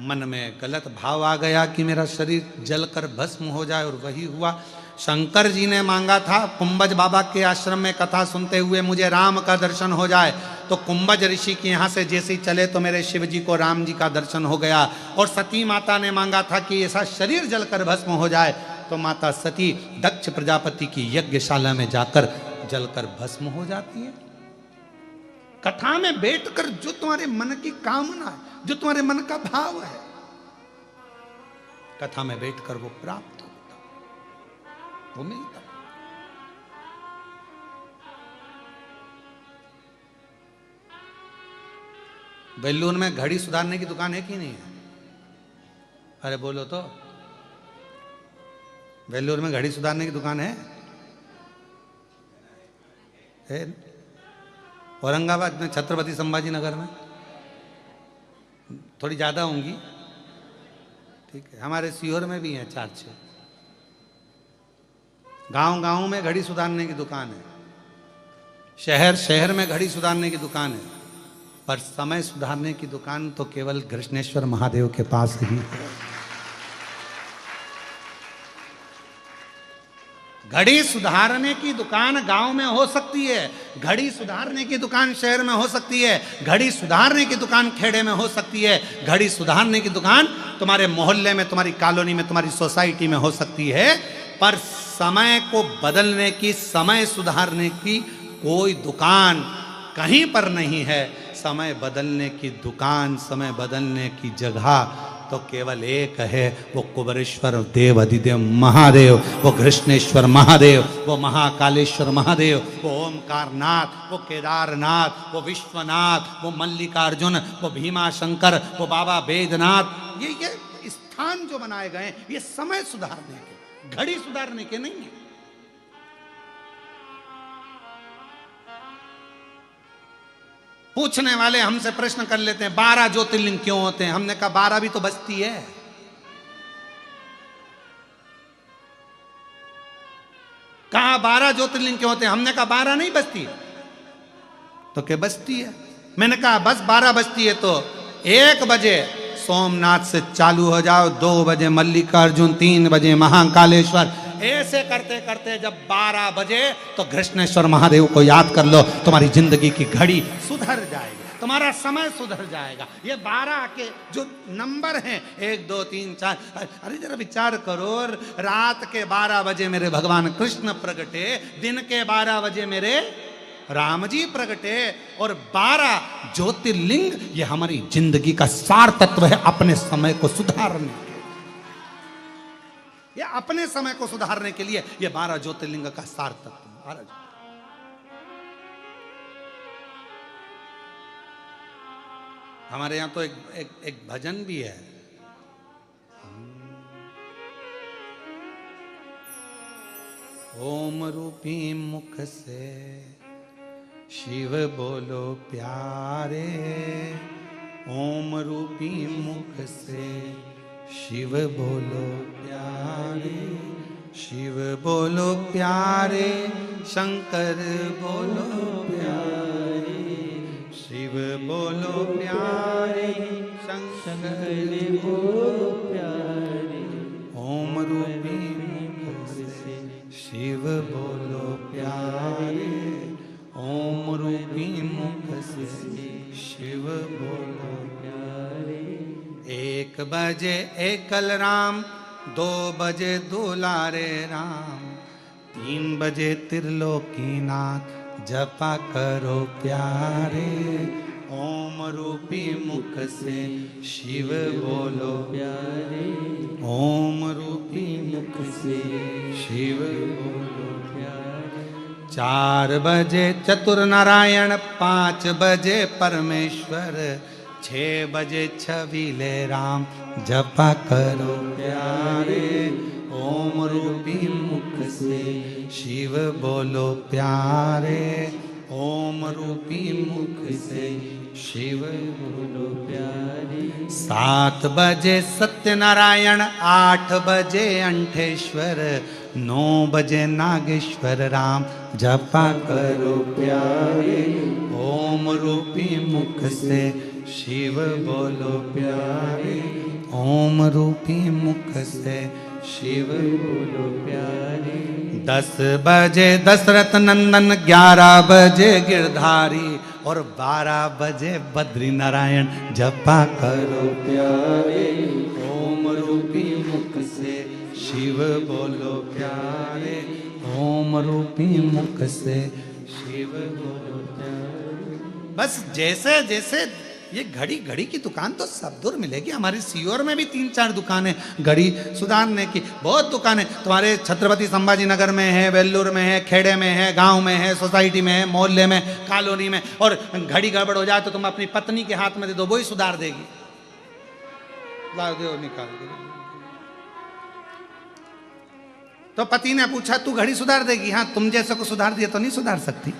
मन में गलत भाव आ गया कि मेरा शरीर जलकर भस्म हो जाए, और वही हुआ। शंकर जी ने मांगा था कुंभज बाबा के आश्रम में कथा सुनते हुए मुझे राम का दर्शन हो जाए, तो कुंभज ऋषि के यहाँ से जैसे ही चले तो मेरे शिव जी को राम जी का दर्शन हो गया। और सती माता ने मांगा था कि ऐसा शरीर जलकर भस्म हो जाए, तो माता सती दक्ष प्रजापति की यज्ञशाला में जाकर जलकर भस्म हो जाती है। कथा में बैठकर जो तुम्हारे मन की कामना है, जो तुम्हारे मन का भाव है, कथा में बैठकर वो प्राप्त होता, वो मिलता। बेलूर में घड़ी सुधारने की दुकान है कि नहीं है? अरे बोलो तो, बेलूर में घड़ी सुधारने की दुकान है? औरंगाबाद में छत्रपति संभाजी नगर में थोड़ी ज़्यादा होंगी, ठीक है। हमारे सीहोर में भी हैं 4-6। गांव-गांव में घड़ी सुधारने की दुकान है, शहर-शहर में घड़ी सुधारने की दुकान है, पर समय सुधारने की दुकान तो केवल कृष्णेश्वर महादेव के पास ही है। घड़ी सुधारने की दुकान गांव में हो सकती है, घड़ी सुधारने की दुकान शहर में हो सकती है, घड़ी सुधारने की दुकान खेड़े में हो सकती है, घड़ी सुधारने की दुकान तुम्हारे मोहल्ले में, तुम्हारी कॉलोनी में, तुम्हारी सोसाइटी में हो सकती है, पर समय को बदलने की, समय सुधारने की कोई दुकान कहीं पर नहीं है। समय बदलने की दुकान, समय बदलने की जगह तो केवल एक है, वो कुबरेश्वर देव अधिदेव महादेव, वो कृष्णेश्वर महादेव, वो महाकालेश्वर महादेव, वो ओमकारनाथ, वो केदारनाथ, वो विश्वनाथ, वो मल्लिकार्जुन, वो भीमाशंकर, वो बाबा बैद्यनाथ। ये स्थान जो बनाए गए ये समय सुधारने के, घड़ी सुधारने के नहीं है। पूछने वाले हमसे प्रश्न कर लेते हैं 12 ज्योतिर्लिंग क्यों होते हैं? हमने कहा 12 भी तो बस्ती है। कहा 12 ज्योतिर्लिंग क्यों होते हैं? हमने कहा 12 नहीं बस्ती है। तो क्या बस्ती है? मैंने कहा बस 12 बस्ती है तो 1 बजे सोमनाथ से चालू हो जाओ, 2 बजे मल्लिकार्जुन, 3 बजे महाकालेश्वर, ऐसे करते करते जब 12 बजे तो कृष्णेश्वर महादेव को याद कर लो, तुम्हारी जिंदगी की घड़ी सुधर जाएगी, तुम्हारा समय सुधर जाएगा। ये 12 के जो नंबर हैं 1 2 3 4, अरे जरा विचार करो, रात के 12 बजे मेरे भगवान कृष्ण प्रगटे, दिन के 12 बजे मेरे राम जी प्रगटे, और 12 ज्योतिर्लिंग ये हमारी जिंदगी का सार तत्व है अपने समय को सुधारने के, ये अपने समय को सुधारने के लिए ये 12 ज्योतिर्लिंग का सार तत्व। 12 हमारे यहां तो एक भजन भी है, ओम रूपी मुख से शिव बोलो प्यारे, ओम रूपी मुख से शिव बोलो प्यारे, शिव बोलो प्यारे, शंकर बोलो प्यारे, शिव बोलो प्यारे, शंकर बोलो प्यारे, ओम रूपी मुख से शिव बोलो प्यारे, ओम रूपी मुख से शिव बोलो प्यारे। 1 बजे एकल राम, 2 बजे दुलारे राम, 3 बजे त्रिलोकीनाथ, जपा करो प्यारे, ओम रूपी मुख से शिव बोलो प्यारे, ओम रूपी मुख से शिव बोलो प्यारे। 4 बजे चतुर नारायण, 5 बजे परमेश्वर, 6 बजे छबीले राम, जपा करो प्यारे, ओम रूपी मुख से शिव बोलो प्यारे, ओम रूपी मुख से शिव बोलो प्यारे। 7 बजे सत्यनारायण, 8 बजे अंठेश्वर, 9 बजे नागेश्वर राम, जपा करो प्यारे, ओम रूपी मुख से शिव बोलो प्यारे, ओम रूपी मुख से शिव बोलो प्यारे 10 बजे दशरथ नंदन, 11 बजे गिरधारी और 12 बजे बद्री नारायण जपा करो प्यारे ओम रूपी मुख से शिव बोलो प्यारे, ओम रूपी मुख से शिव बोलो प्यारे। बस जैसे जैसे ये घड़ी घड़ी की दुकान तो सब दूर मिलेगी। हमारे सीहोर में भी 3-4 दुकानें घड़ी सुधारने की, बहुत दुकानें तुम्हारे छत्रपति संभाजी नगर में है, वेल्लूर में है, खेड़े में है, गांव में है, सोसाइटी में है, मोहल्ले में, कॉलोनी में। और घड़ी गड़बड़ हो जाए तो तुम अपनी पत्नी के हाथ में दे दो, वो ही सुधार देगी। ला दो, निकाल दो। तो पति ने पूछा तू घड़ी सुधार देगी? हाँ, तुम जैसे को सुधार दिया तो नहीं सुधार सकती।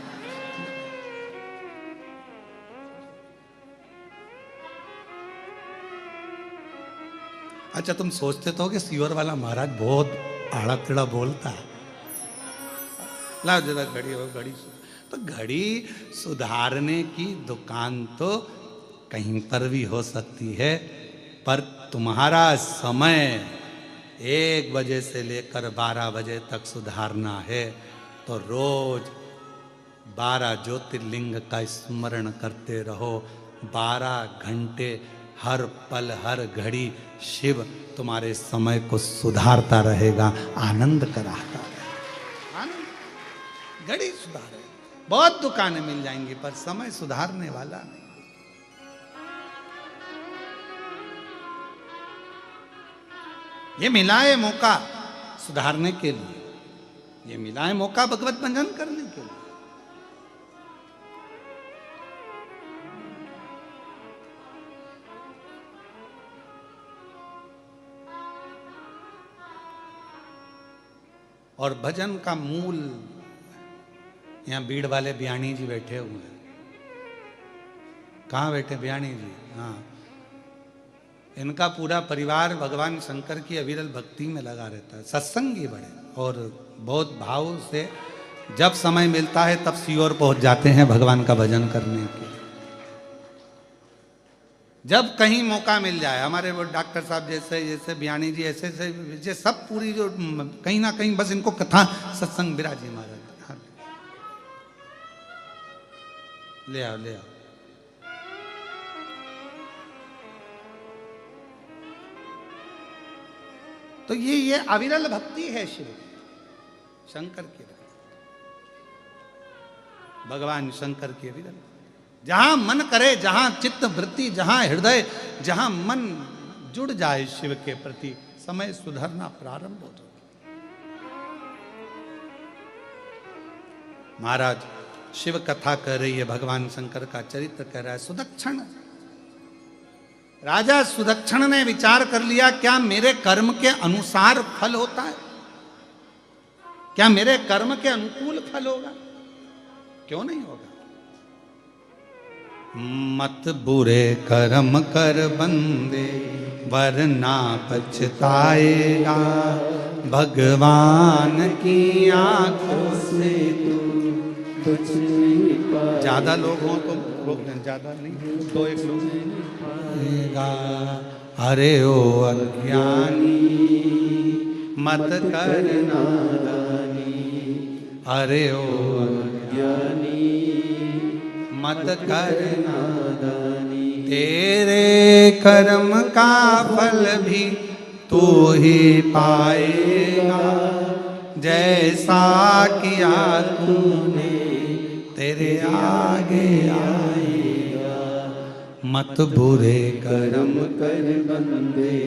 अच्छा, तुम सोचते तो कि सीवर वाला महाराज बहुत आड़ा टेढ़ा बोलता है। लाओ जरा घड़ी हो, घड़ी तो घड़ी सुधारने की दुकान तो कहीं पर भी हो सकती है, पर तुम्हारा समय 1 बजे से लेकर 12 बजे तक सुधारना है तो रोज 12 ज्योतिर्लिंग का स्मरण करते रहो। 12 घंटे हर पल हर घड़ी शिव तुम्हारे समय को सुधारता रहेगा, आनंद कराता रहेगा। आनंद घड़ी सुधारे, बहुत दुकानें मिल जाएंगी पर समय सुधारने वाला नहीं। ये मिला है मौका सुधारने के लिए, ये मिला है मौका भगवत भजन करने के लिए। और भजन का मूल, यहाँ बीड़ वाले बियाणी जी बैठे हुए हैं। कहाँ बैठे बियाणी जी? हाँ, इनका पूरा परिवार भगवान शंकर की अविरल भक्ति में लगा रहता है, सत्संगी बड़े, और बहुत भाव से जब समय मिलता है तब सीओर पहुंच जाते हैं भगवान का भजन करने के। जब कहीं मौका मिल जाए, हमारे वो डॉक्टर साहब जैसे जैसे बियाणी जी ऐसे ऐसे सब पूरी जो कहीं ना कहीं बस इनको कथा सत्संग बिराजी महाराज। हाँ, ले आओ ले आओ। तो ये अविरल भक्ति है शिव शंकर की, भगवान शंकर की अविरल। जहां मन करे, जहां चित्त वृत्ति, जहां हृदय, जहां मन जुड़ जाए शिव के प्रति, समय सुधरना प्रारंभ हो जाए। महाराज शिव कथा कह रही है, भगवान शंकर का चरित्र कह रहा है। सुदक्षण, राजा सुदक्षण ने विचार कर लिया, क्या मेरे कर्म के अनुसार फल होता है? क्या मेरे कर्म के अनुकूल फल होगा? क्यों नहीं होगा? मत बुरे कर्म कर बंदे, वरना पछताएगा। भगवान की आंखों से तू कुछ नहीं पाएगा। ज्यादा लोग हों तो रोक दें, ज्यादा नहीं, 2-1 लोग पाएगा। अरे ओ अज्ञानी मत कर नादानी, अरे ओ ज्ञानी मत कर नादानी। तेरे कर्म का फल भी तू ही पाएगा। जैसा किया तूने तेरे आगे आएगा। मत बुरे कर्म कर बंदे,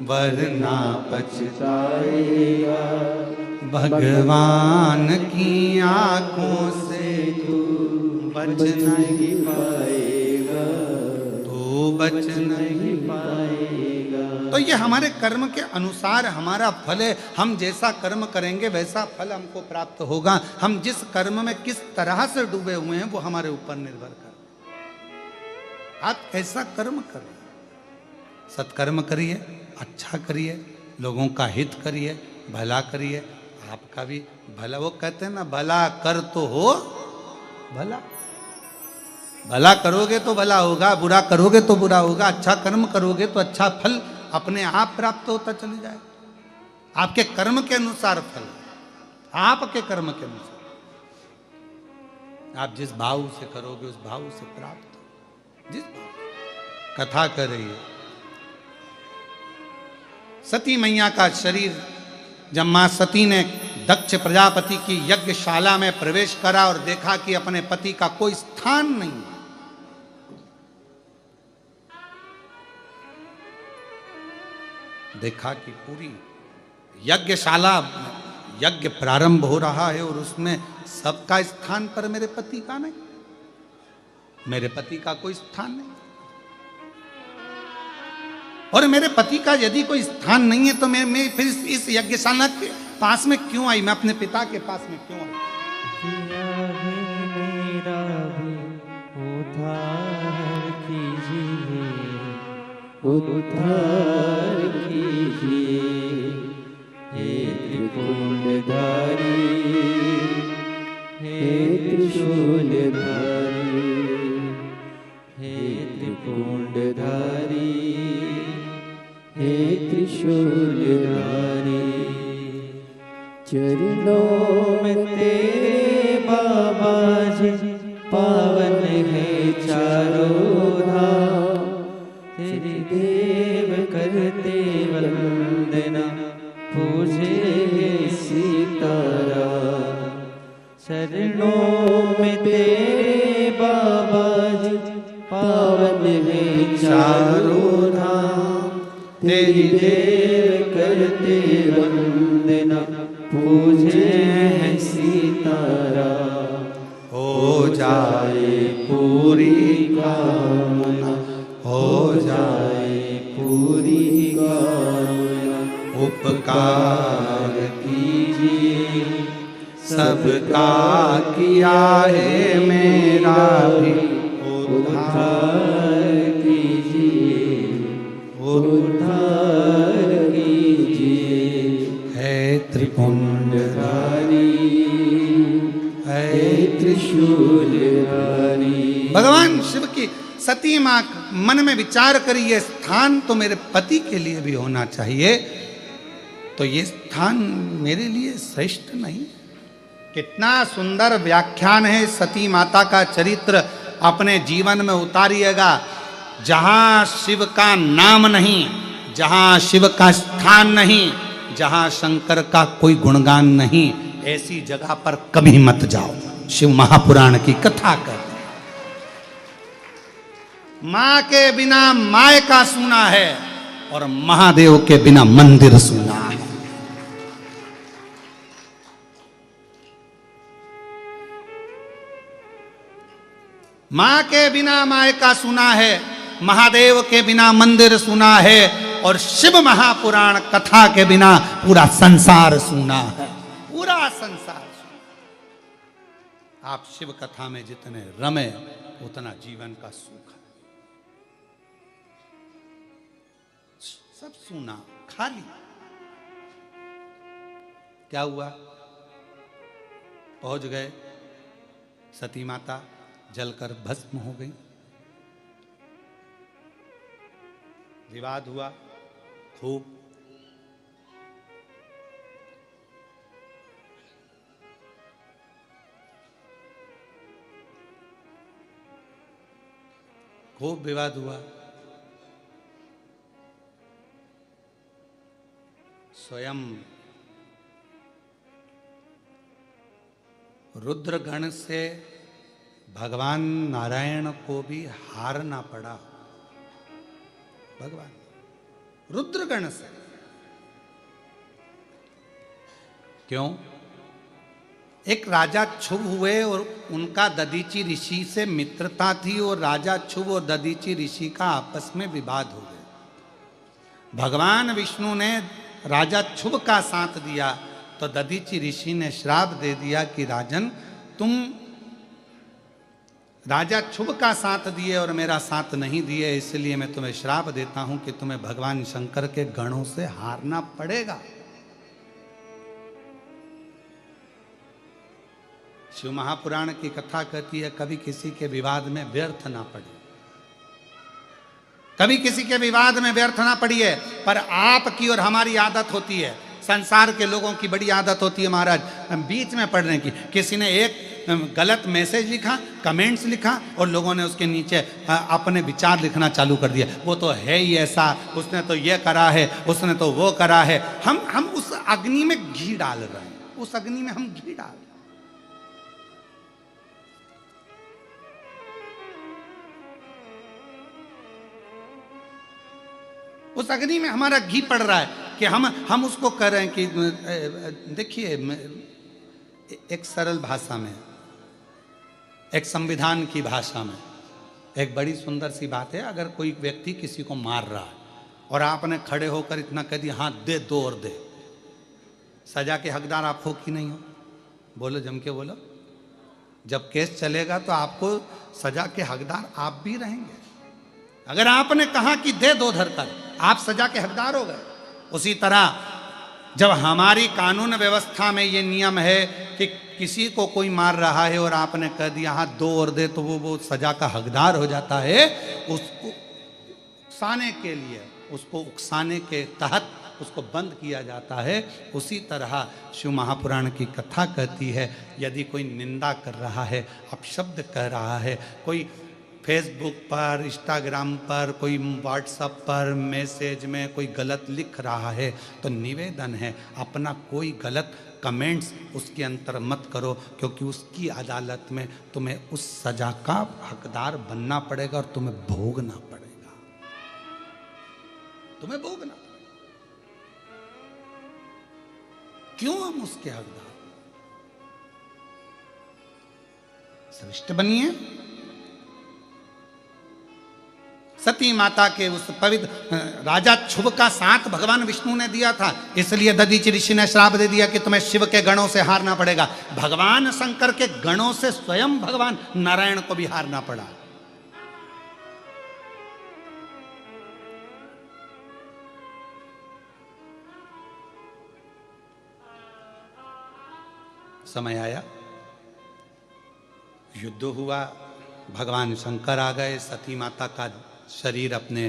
वरना पछताएगा। भगवान की आंखों से तू बच नहीं पाएगा। तू बच नहीं पाएगा। तो ये हमारे कर्म के अनुसार हमारा फल है। हम जैसा कर्म करेंगे वैसा फल हमको प्राप्त होगा। हम जिस कर्म में किस तरह से डूबे हुए हैं वो हमारे ऊपर निर्भर कर। आप कैसा कर्म करें, सत्कर्म करिए, अच्छा करिए, लोगों का हित करिए, भला करिए, आपका भी भला। वो कहते हैं ना, भला कर तो हो भला। भला करोगे तो भला होगा, बुरा करोगे तो बुरा होगा। अच्छा कर्म करोगे तो अच्छा फल अपने आप प्राप्त होता चले जाए। आपके कर्म के अनुसार फल, आपके कर्म के अनुसार आप जिस भाव से करोगे उस भाव से प्राप्त हो। जिस भाव कथा कर रही है सती मैया का शरीर, जब मां सती ने दक्ष प्रजापति की यज्ञशाला में प्रवेश करा और देखा कि अपने पति का कोई स्थान नहीं, देखा कि पूरी यज्ञशाला, यज्ञ प्रारंभ हो रहा है और उसमें सबका स्थान पर मेरे पति का नहीं, मेरे पति का कोई स्थान नहीं। और मेरे पति का यदि कोई स्थान नहीं है तो मैं फिर इस यज्ञशाला के पास में क्यों आई, मैं अपने पिता के पास में क्यों आई? किया है मेरा भी उद्धार कीजिए, उद्धार कीजिए, हे त्रिपुंडधारी, हे त्रिशूलधारी, हे त्रिपुंडधारी, हे त्रिशूलधारी। चरणों में तेरे बाबा जी पावन है चारों धाम, तेरे देव करते वंदना, पूजे सीताराम। चरणों में तेरे बाबा जी पावन है चारों धाम, तेरी देव करते वंदना, पूजे हैं सीताराम। हो जाए पूरी कामना, हो जाए पूरी कामना, उपकार कीजिए सबका किया है मेरा भी उद्धार कीजिए, उद्धार कीजिए, है त्रिपुंडधारी, हे त्रिशूलधारी। भगवान शिव की सती मां मन में विचार करी, ये स्थान तो मेरे पति के लिए भी होना चाहिए, तो ये स्थान मेरे लिए श्रेष्ठ नहीं। कितना सुंदर व्याख्यान है सती माता का चरित्र अपने जीवन में उतारिएगा। जहां शिव का नाम नहीं, जहां शिव का स्थान नहीं, जहां शंकर का कोई गुणगान नहीं, ऐसी जगह पर कभी मत जाओ। शिव महापुराण की कथा कर, मां के बिना माय का सुना है और महादेव के बिना मंदिर सुना है। मां के बिना माय का सुना है, महादेव के बिना मंदिर सुना है, और शिव महापुराण कथा के बिना पूरा संसार सुना है। पूरा संसार सुना। आप शिव कथा में जितने रमे उतना जीवन का सुख है। सब सुना, खाली। क्या हुआ? पहुंच गए, सती माता जलकर भस्म हो गई। विवाद हुआ खूब। खूब विवाद हुआ। स्वयं रुद्रगण से भगवान नारायण को भी हारना पड़ा। भगवान रुद्रगण से। क्यों? एक राजा क्षुभ हुए और उनका दधीचि ऋषि से मित्रता थी, और राजा क्षुभ और दधीचि ऋषि का आपस में विवाद हो गया। भगवान विष्णु ने राजा क्षुभ का साथ दिया तो दधीचि ऋषि ने श्राप दे दिया कि राजन, तुम राजा क्षुभ का साथ दिए और मेरा साथ नहीं दिए, इसलिए मैं तुम्हें श्राप देता हूं कि तुम्हें भगवान शंकर के गणों से हारना पड़ेगा। शिव महापुराण की कथा कहती है, कभी किसी के विवाद में व्यर्थ ना पड़े, कभी किसी के विवाद में व्यर्थ ना पड़िए। पर आपकी और हमारी आदत होती है, संसार के लोगों की बड़ी आदत होती है महाराज, बीच में पढ़ने की। किसी ने एक गलत मैसेज लिखा, कमेंट्स लिखा और लोगों ने उसके नीचे अपने विचार लिखना चालू कर दिया। वो तो है ही ऐसा, उसने तो ये करा है, उसने तो वो करा है। हम उस अग्नि में घी डाल रहे हैं, उस अग्नि में हम घी डाल रहे हैं। उस अग्नि में हमारा घी पड़ रहा है कि हम उसको कर रहे हैं कि देखिए, एक सरल भाषा में, एक संविधान की भाषा में एक बड़ी सुंदर सी बात है। अगर कोई व्यक्ति किसी को मार रहा है और आपने खड़े होकर इतना कह दिया, हाँ दे दो और दे, सजा के हकदार आप हो कि नहीं हो? बोलो, जम के बोलो। जब केस चलेगा तो आपको सजा के हकदार आप भी रहेंगे। अगर आपने कहा कि दे दो धरकर, आप सजा के हकदार हो गए। उसी तरह जब हमारी कानून व्यवस्था में ये नियम है कि किसी को कोई मार रहा है और आपने कह दिया हाँ दो और दे, तो वो सजा का हकदार हो जाता है। उसको उकसाने के लिए, उसको उकसाने के तहत उसको बंद किया जाता है। उसी तरह शिव महापुराण की कथा कहती है, यदि कोई निंदा कर रहा है, अपशब्द कह रहा है, कोई फेसबुक पर, इंस्टाग्राम पर, कोई व्हाट्सएप पर मैसेज में कोई गलत लिख रहा है, तो निवेदन है अपना कोई गलत कमेंट्स उसके अंतर मत करो, क्योंकि उसकी अदालत में तुम्हें उस सजा का हकदार बनना पड़ेगा और तुम्हें भोगना पड़ेगा, तुम्हें भोगना। क्यों हम उसके हकदार? श्रेष्ठ बनिए। सती माता के उस पवित्र राजा शुभ का साथ भगवान विष्णु ने दिया था, इसलिए दधीचि ऋषि ने श्राप दे दिया कि तुम्हें शिव के गणों से हारना पड़ेगा। भगवान शंकर के गणों से स्वयं भगवान नारायण को भी हारना पड़ा। समय आया, युद्ध हुआ, भगवान शंकर आ गए, सती माता का शरीर अपने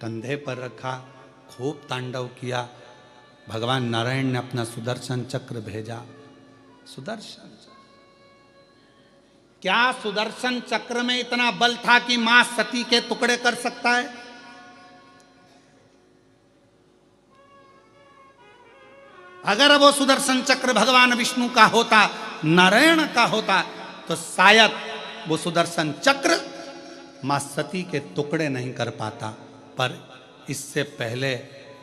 कंधे पर रखा, खूब तांडव किया। भगवान नारायण ने अपना सुदर्शन चक्र भेजा। सुदर्शन चक्र, क्या सुदर्शन चक्र में इतना बल था कि मां सती के टुकड़े कर सकता है? अगर वो सुदर्शन चक्र भगवान विष्णु का होता, नारायण का होता, तो शायद वो सुदर्शन चक्र मां सती के टुकड़े नहीं कर पाता। पर इससे पहले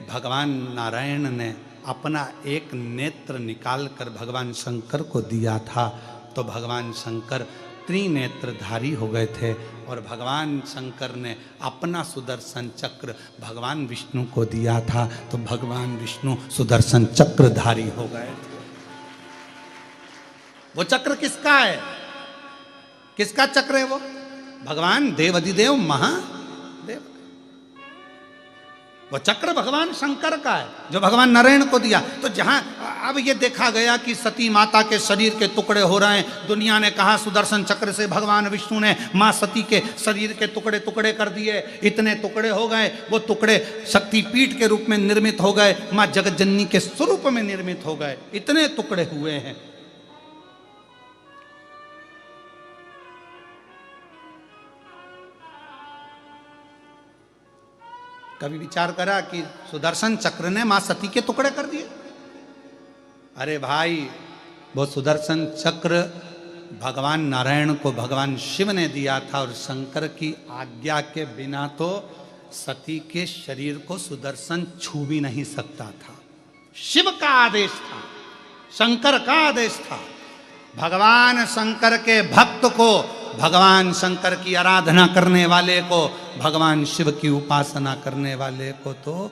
भगवान नारायण ने अपना एक नेत्र निकाल कर भगवान शंकर को दिया था, तो भगवान शंकर त्रिनेत्रधारी हो गए थे। और भगवान शंकर ने अपना सुदर्शन चक्र भगवान विष्णु को दिया था, तो भगवान विष्णु सुदर्शन चक्रधारी हो गए थे। वो चक्र किसका है? किसका चक्र है वो? भगवान देवाधिदेव महादेव। वो चक्र भगवान शंकर का है जो भगवान नारायण को दिया। तो जहां अब ये देखा गया कि सती माता के शरीर के टुकड़े हो रहे हैं, दुनिया ने कहा सुदर्शन चक्र से भगवान विष्णु ने मां सती के शरीर के टुकड़े टुकड़े कर दिए, इतने टुकड़े हो गए, वो टुकड़े शक्तिपीठ के रूप में निर्मित हो गए, मां जगतजननी के स्वरूप में निर्मित हो गए, इतने टुकड़े हुए हैं। कभी विचार करा कि सुदर्शन चक्र ने मां सती के टुकड़े कर दिए? अरे भाई, वो सुदर्शन चक्र भगवान नारायण को भगवान शिव ने दिया था, और शंकर की आज्ञा के बिना तो सती के शरीर को सुदर्शन छू भी नहीं सकता था। शिव का आदेश था, शंकर का आदेश था। भगवान शंकर के भक्त को, भगवान शंकर की आराधना करने वाले को, भगवान शिव की उपासना करने वाले को तो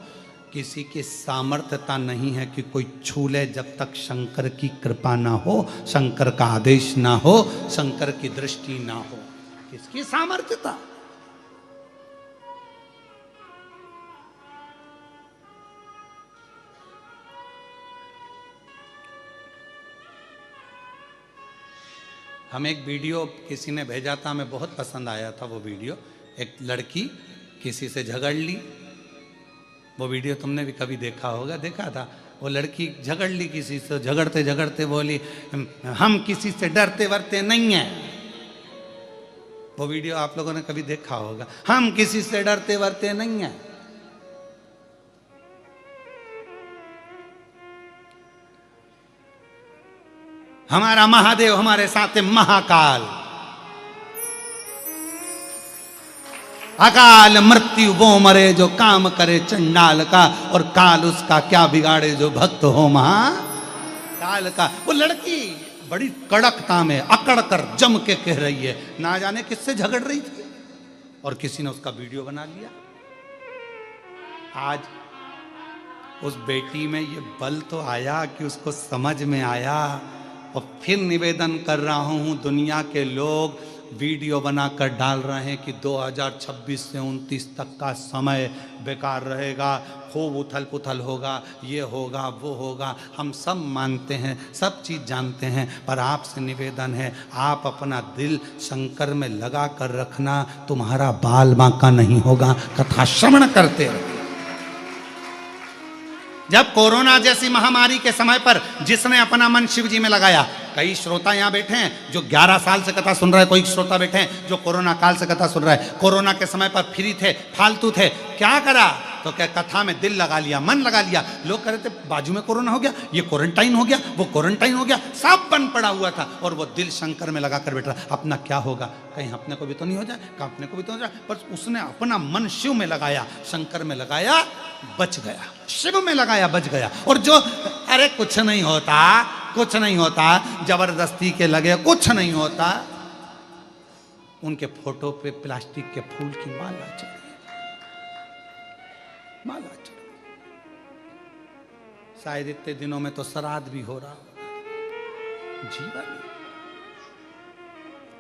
किसी की सामर्थ्यता नहीं है कि कोई छू ले, जब तक शंकर की कृपा ना हो, शंकर का आदेश ना हो, शंकर की दृष्टि ना हो। किसकी सामर्थ्यता? हम एक वीडियो किसी ने भेजा था, हमें बहुत पसंद आया था वो वीडियो। एक लड़की किसी से झगड़ ली, वो वीडियो तुमने भी कभी देखा होगा, देखा था, वो लड़की झगड़ ली किसी से, झगड़ते झगड़ते बोली हम किसी से डरते वरते नहीं हैं। वो वीडियो आप लोगों ने कभी देखा होगा, हम किसी से डरते वरते नहीं हैं। हमारा महादेव हमारे साथ है महाकाल, अकाल मृत्यु वो मरे जो काम करे चंडाल का, और काल उसका क्या बिगाड़े जो भक्त हो महाकाल का। वो लड़की बड़ी कड़कता में अकड़ कर जम के कह रही है, ना जाने किससे झगड़ रही थी और किसी ने उसका वीडियो बना लिया। आज उस बेटी में ये बल तो आया कि उसको समझ में आया, और फिर निवेदन कर रहा हूं, दुनिया के लोग वीडियो बनाकर डाल रहे हैं कि 2026 से 29 तक का समय बेकार रहेगा, खूब उथल पुथल होगा, ये होगा वो होगा। हम सब मानते हैं, सब चीज़ जानते हैं, पर आपसे निवेदन है आप अपना दिल शंकर में लगा कर रखना, तुम्हारा बाल बांका नहीं होगा। कथा श्रवण करते रहो। जब कोरोना जैसी महामारी के समय पर जिसने अपना मन शिव जी में लगाया, कई श्रोता यहाँ बैठे हैं जो 11 साल से कथा सुन रहे हैं, कोई श्रोता बैठे हैं जो कोरोना काल से कथा सुन रहे हैं। कोरोना के समय पर फ्री थे, फालतू थे, क्या करा? तो क्या कथा में दिल लगा लिया, मन लगा लिया। लोग कह रहे थे बाजू में कोरोना हो गया, ये क्वारंटाइन हो गया, वो क्वारंटाइन हो गया, सब बंद पड़ा हुआ था, और वो दिल शंकर में लगा कर बैठ रहा, अपना क्या होगा, कहीं अपने को भी तो नहीं हो जाए, कहीं अपने को भी तो हो जाए। पर उसने अपना मन शिव में लगाया, शंकर में लगाया, बच गया। शिव में लगाया, बच गया। और जो अरे कुछ नहीं होता, कुछ नहीं होता, जबरदस्ती के लगे कुछ नहीं होता, उनके फोटो पे प्लास्टिक के फूल की माला चढ़ी, माला चढ़ी। शायद इतने दिनों में तो श्राद्ध भी हो रहा। जीवन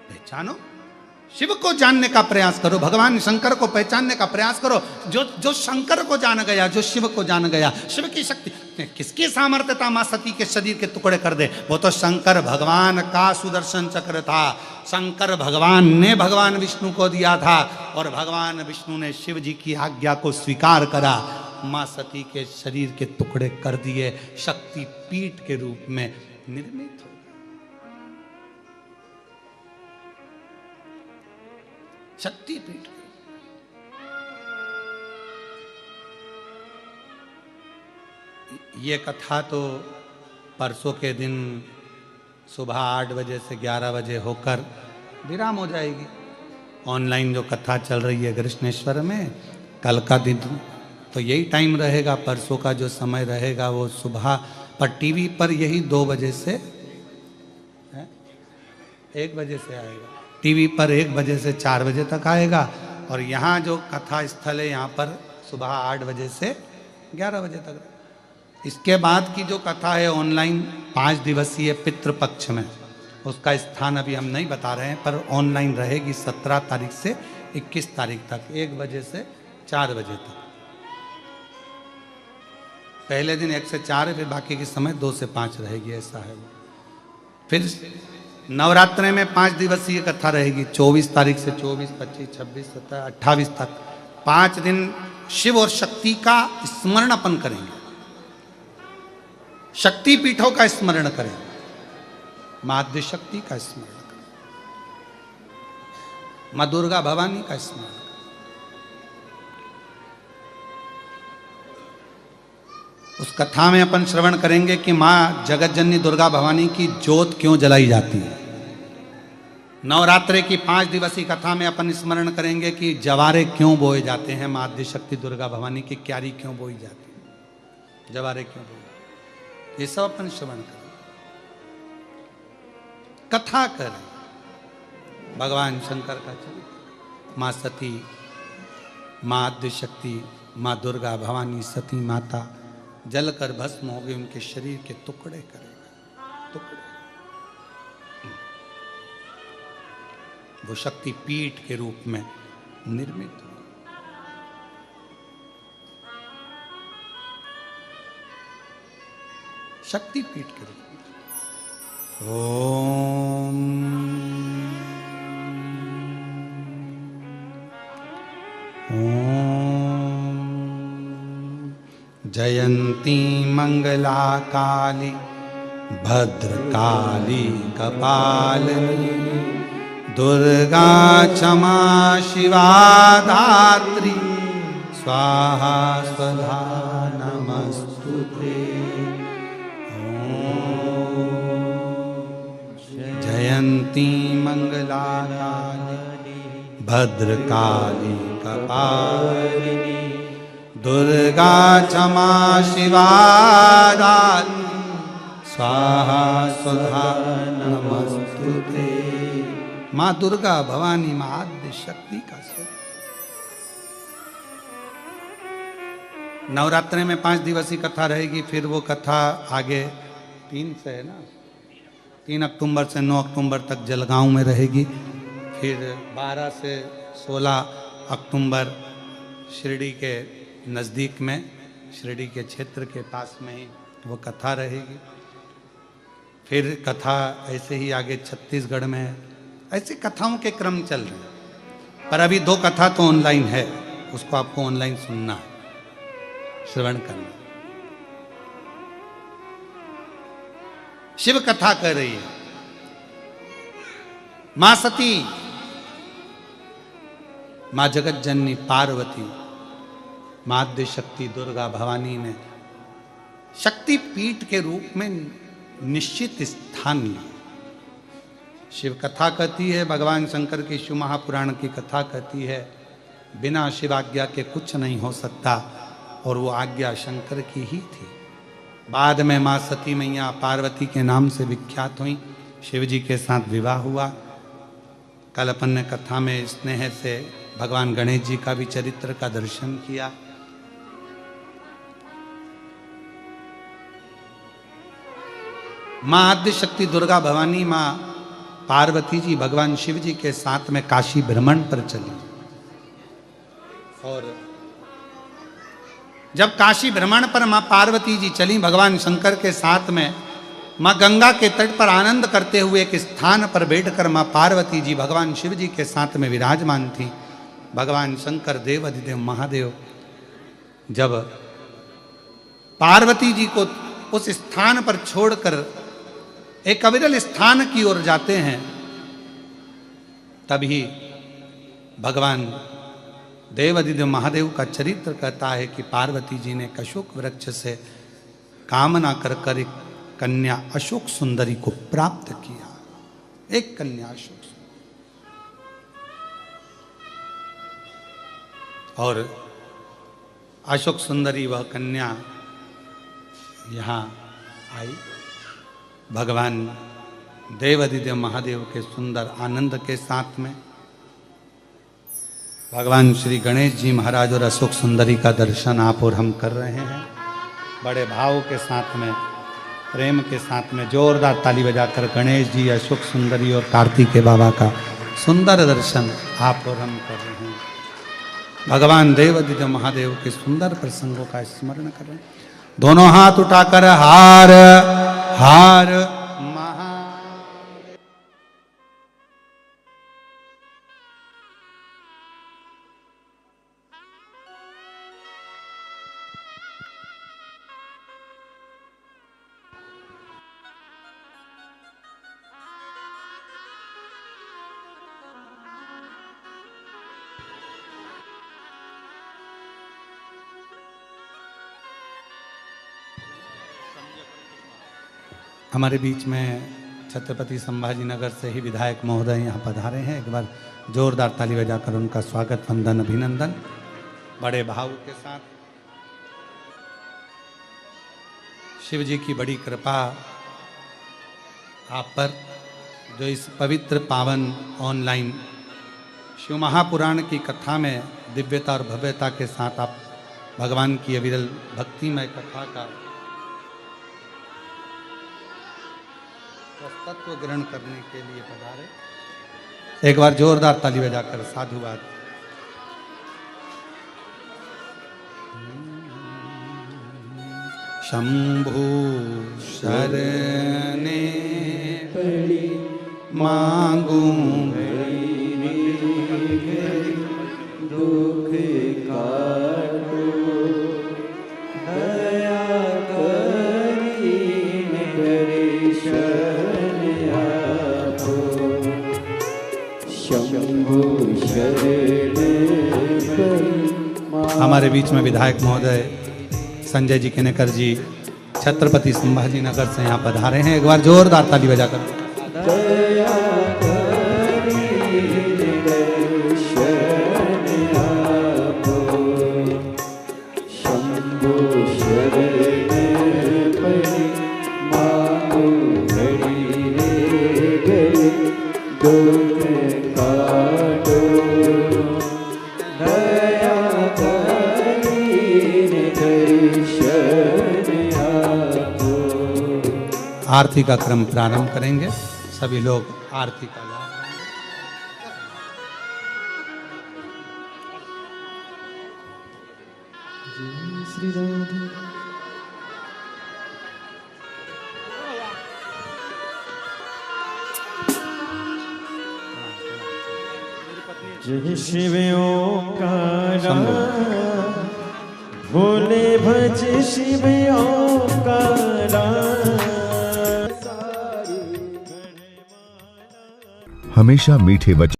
पहचानो, शिव को जानने का प्रयास करो, भगवान शंकर को पहचानने का प्रयास करो। जो शंकर को जान गया, जो शिव को जान गया, शिव की शक्ति, किसकी सामर्थ्यता मां सती के शरीर के टुकड़े कर दे? वो तो शंकर भगवान का सुदर्शन चक्र था। शंकर भगवान ने भगवान विष्णु को दिया था, और भगवान विष्णु ने शिव जी की आज्ञा को स्वीकार करा, मां सती के शरीर के टुकड़े कर दिए, शक्ति पीठ के रूप में निर्मित हो। शक्तिपीठ। ये कथा तो परसों के दिन सुबह 8 बजे से 11 बजे होकर विराम हो जाएगी। ऑनलाइन जो कथा चल रही है कृष्णेश्वर में, कल का दिन तो यही टाइम रहेगा, परसों का जो समय रहेगा वो सुबह पर टीवी पर यही 2 बजे से 1 बजे से आएगा। टीवी पर 1 बजे से 4 बजे तक आएगा, और यहाँ जो कथा स्थल है यहाँ पर सुबह 8 बजे से 11 बजे तक। इसके बाद की जो कथा है ऑनलाइन 5 दिवसीय पितृपक्ष में, उसका स्थान अभी हम नहीं बता रहे हैं, पर ऑनलाइन रहेगी 17 तारीख से 21 तारीख तक, 1 बजे से 4 बजे तक। पहले दिन 1 से 4 है, फिर बाकी के समय 2 से 5 रहेगी, ऐसा है वो। फिर नवरात्रे में 5 दिवसीय कथा रहेगी, 24 तारीख से 24, 25, 26, 27, 28 तक। 5 दिन शिव और शक्ति का स्मरण अपन करेंगे, शक्ति पीठों का स्मरण करेंगे, मां आद्य शक्ति का स्मरण करें, मां दुर्गा भवानी का स्मरण करें। उस कथा में अपन श्रवण करेंगे कि मां जगत जननी दुर्गा भवानी की ज्योत क्यों जलाई जाती है। नवरात्रे की 5 दिवसीय कथा में अपन स्मरण करेंगे कि जवारे क्यों बोए जाते हैं, मां आद्य शक्ति दुर्गा भवानी की क्यारी क्यों बोई जाती है, जवारे क्यों बोए, ये सब अपन श्रवण करें, कथा करें। भगवान शंकर का चरित्र, मां सती, मां आद्य शक्ति, मां दुर्गा भवानी सती माता जलकर भस्म हो गए, उनके शरीर के टुकड़े करेगा, टुकड़े। वो शक्ति पीठ के रूप में निर्मित हो। शक्ति पीठ के रूप में। ओम ओम जयंती मंगला काली भद्रकाली कपालिनी दुर्गा क्षमा शिवा धात्री स्वाहा स्वधा नमस्तुते। जयंती मंगला काली भद्रकाली कपालिनी दुर्गा क्षमा शिवा धात्री स्वाहा स्वधा नमस्तुते। माँ दुर्गा भवानी माँ आद्य शक्ति का स्वरूप। नवरात्रि में 5 दिवसीय कथा रहेगी, फिर वो कथा आगे 3 से है ना, 3 अक्टूबर से 9 अक्टूबर तक जलगांव में रहेगी। फिर 12 से 16 अक्टूबर शिरडी के नज़दीक में, शिरडी के क्षेत्र के पास में ही वो कथा रहेगी। फिर कथा ऐसे ही आगे छत्तीसगढ़ में है। ऐसे कथाओं के क्रम चल रहे हैं। पर अभी 2 कथा तो ऑनलाइन है, उसको आपको ऑनलाइन सुनना है, श्रवण करना। शिव कथा कर रही है मां सती, मां जगत जननी पार्वती, मां आद्य शक्ति दुर्गा भवानी ने शक्ति पीठ के रूप में निश्चित स्थान लिया। शिव कथा कहती है, भगवान शंकर की शिव महापुराण की कथा कहती है, बिना शिव आज्ञा के कुछ नहीं हो सकता, और वो आज्ञा शंकर की ही थी। बाद में माँ सती मैया पार्वती के नाम से विख्यात हुई, शिव जी के साथ विवाह हुआ। कल अपन ने कथा में स्नेह से भगवान गणेश जी का भी चरित्र का दर्शन किया। माँ आद्य शक्ति दुर्गा भवानी माँ पार्वती जी भगवान शिव जी के साथ में काशी भ्रमण पर चली, और जब काशी भ्रमण पर माँ पार्वती जी चली भगवान शंकर के साथ में, माँ गंगा के तट पर आनंद करते हुए एक स्थान पर बैठकर माँ पार्वती जी भगवान शिव जी के साथ में विराजमान थी। भगवान शंकर देव अधिदेव महादेव जब पार्वती जी को उस स्थान पर छोड़कर एक अविरल स्थान की ओर जाते हैं, तभी भगवान देवादिदेव महादेव का चरित्र कहता है कि पार्वती जी ने अशोक वृक्ष से कामना कर कर एक कन्या अशोक सुंदरी को प्राप्त किया। एक कन्या अशोक सुंदरी, और अशोक सुंदरी वह कन्या यहाँ आई। भगवान देवादिदेव महादेव के सुंदर आनंद के साथ में भगवान श्री गणेश जी महाराज और अशोक सुंदरी का दर्शन आप और हम कर रहे हैं। बड़े भाव के साथ में, प्रेम के साथ में जोरदार ताली बजाकर गणेश जी, अशोक सुंदरी और कार्तिकेय बाबा का सुंदर दर्शन आप और हम कर रहे हैं। भगवान देवादिदेव महादेव के सुंदर प्रसंगों का स्मरण कर रहे हैं। दोनों हाथ उठाकर हार हार महा। हमारे बीच में छत्रपति संभाजी नगर से ही विधायक महोदय यहाँ पधारे हैं। एक बार जोरदार ताली बजाकर उनका स्वागत, वंदन, अभिनंदन बड़े भाव के साथ। शिव जी की बड़ी कृपा आप पर, जो इस पवित्र पावन ऑनलाइन शिव महापुराण की कथा में दिव्यता और भव्यता के साथ आप भगवान की अविरल भक्तिमय कथा का तत्व ग्रहण करने के लिए पधारे। एक बार जोरदार ताली बजाकर साधुवाद। शंभु शरणे पड़ी मांगू दुख काटो हमारे बीच में विधायक महोदय संजय जी केनेकर जी छत्रपति संभाजी नगर से यहाँ पधारे हैं। एक बार जोरदार ताली बजाकर। आरती का क्रम प्रारंभ करेंगे। सभी लोग आरती का लाभ श्री राधे। जय शिव ओंकारा भोले भज शिव ओंकारा। हमेशा मीठे वचन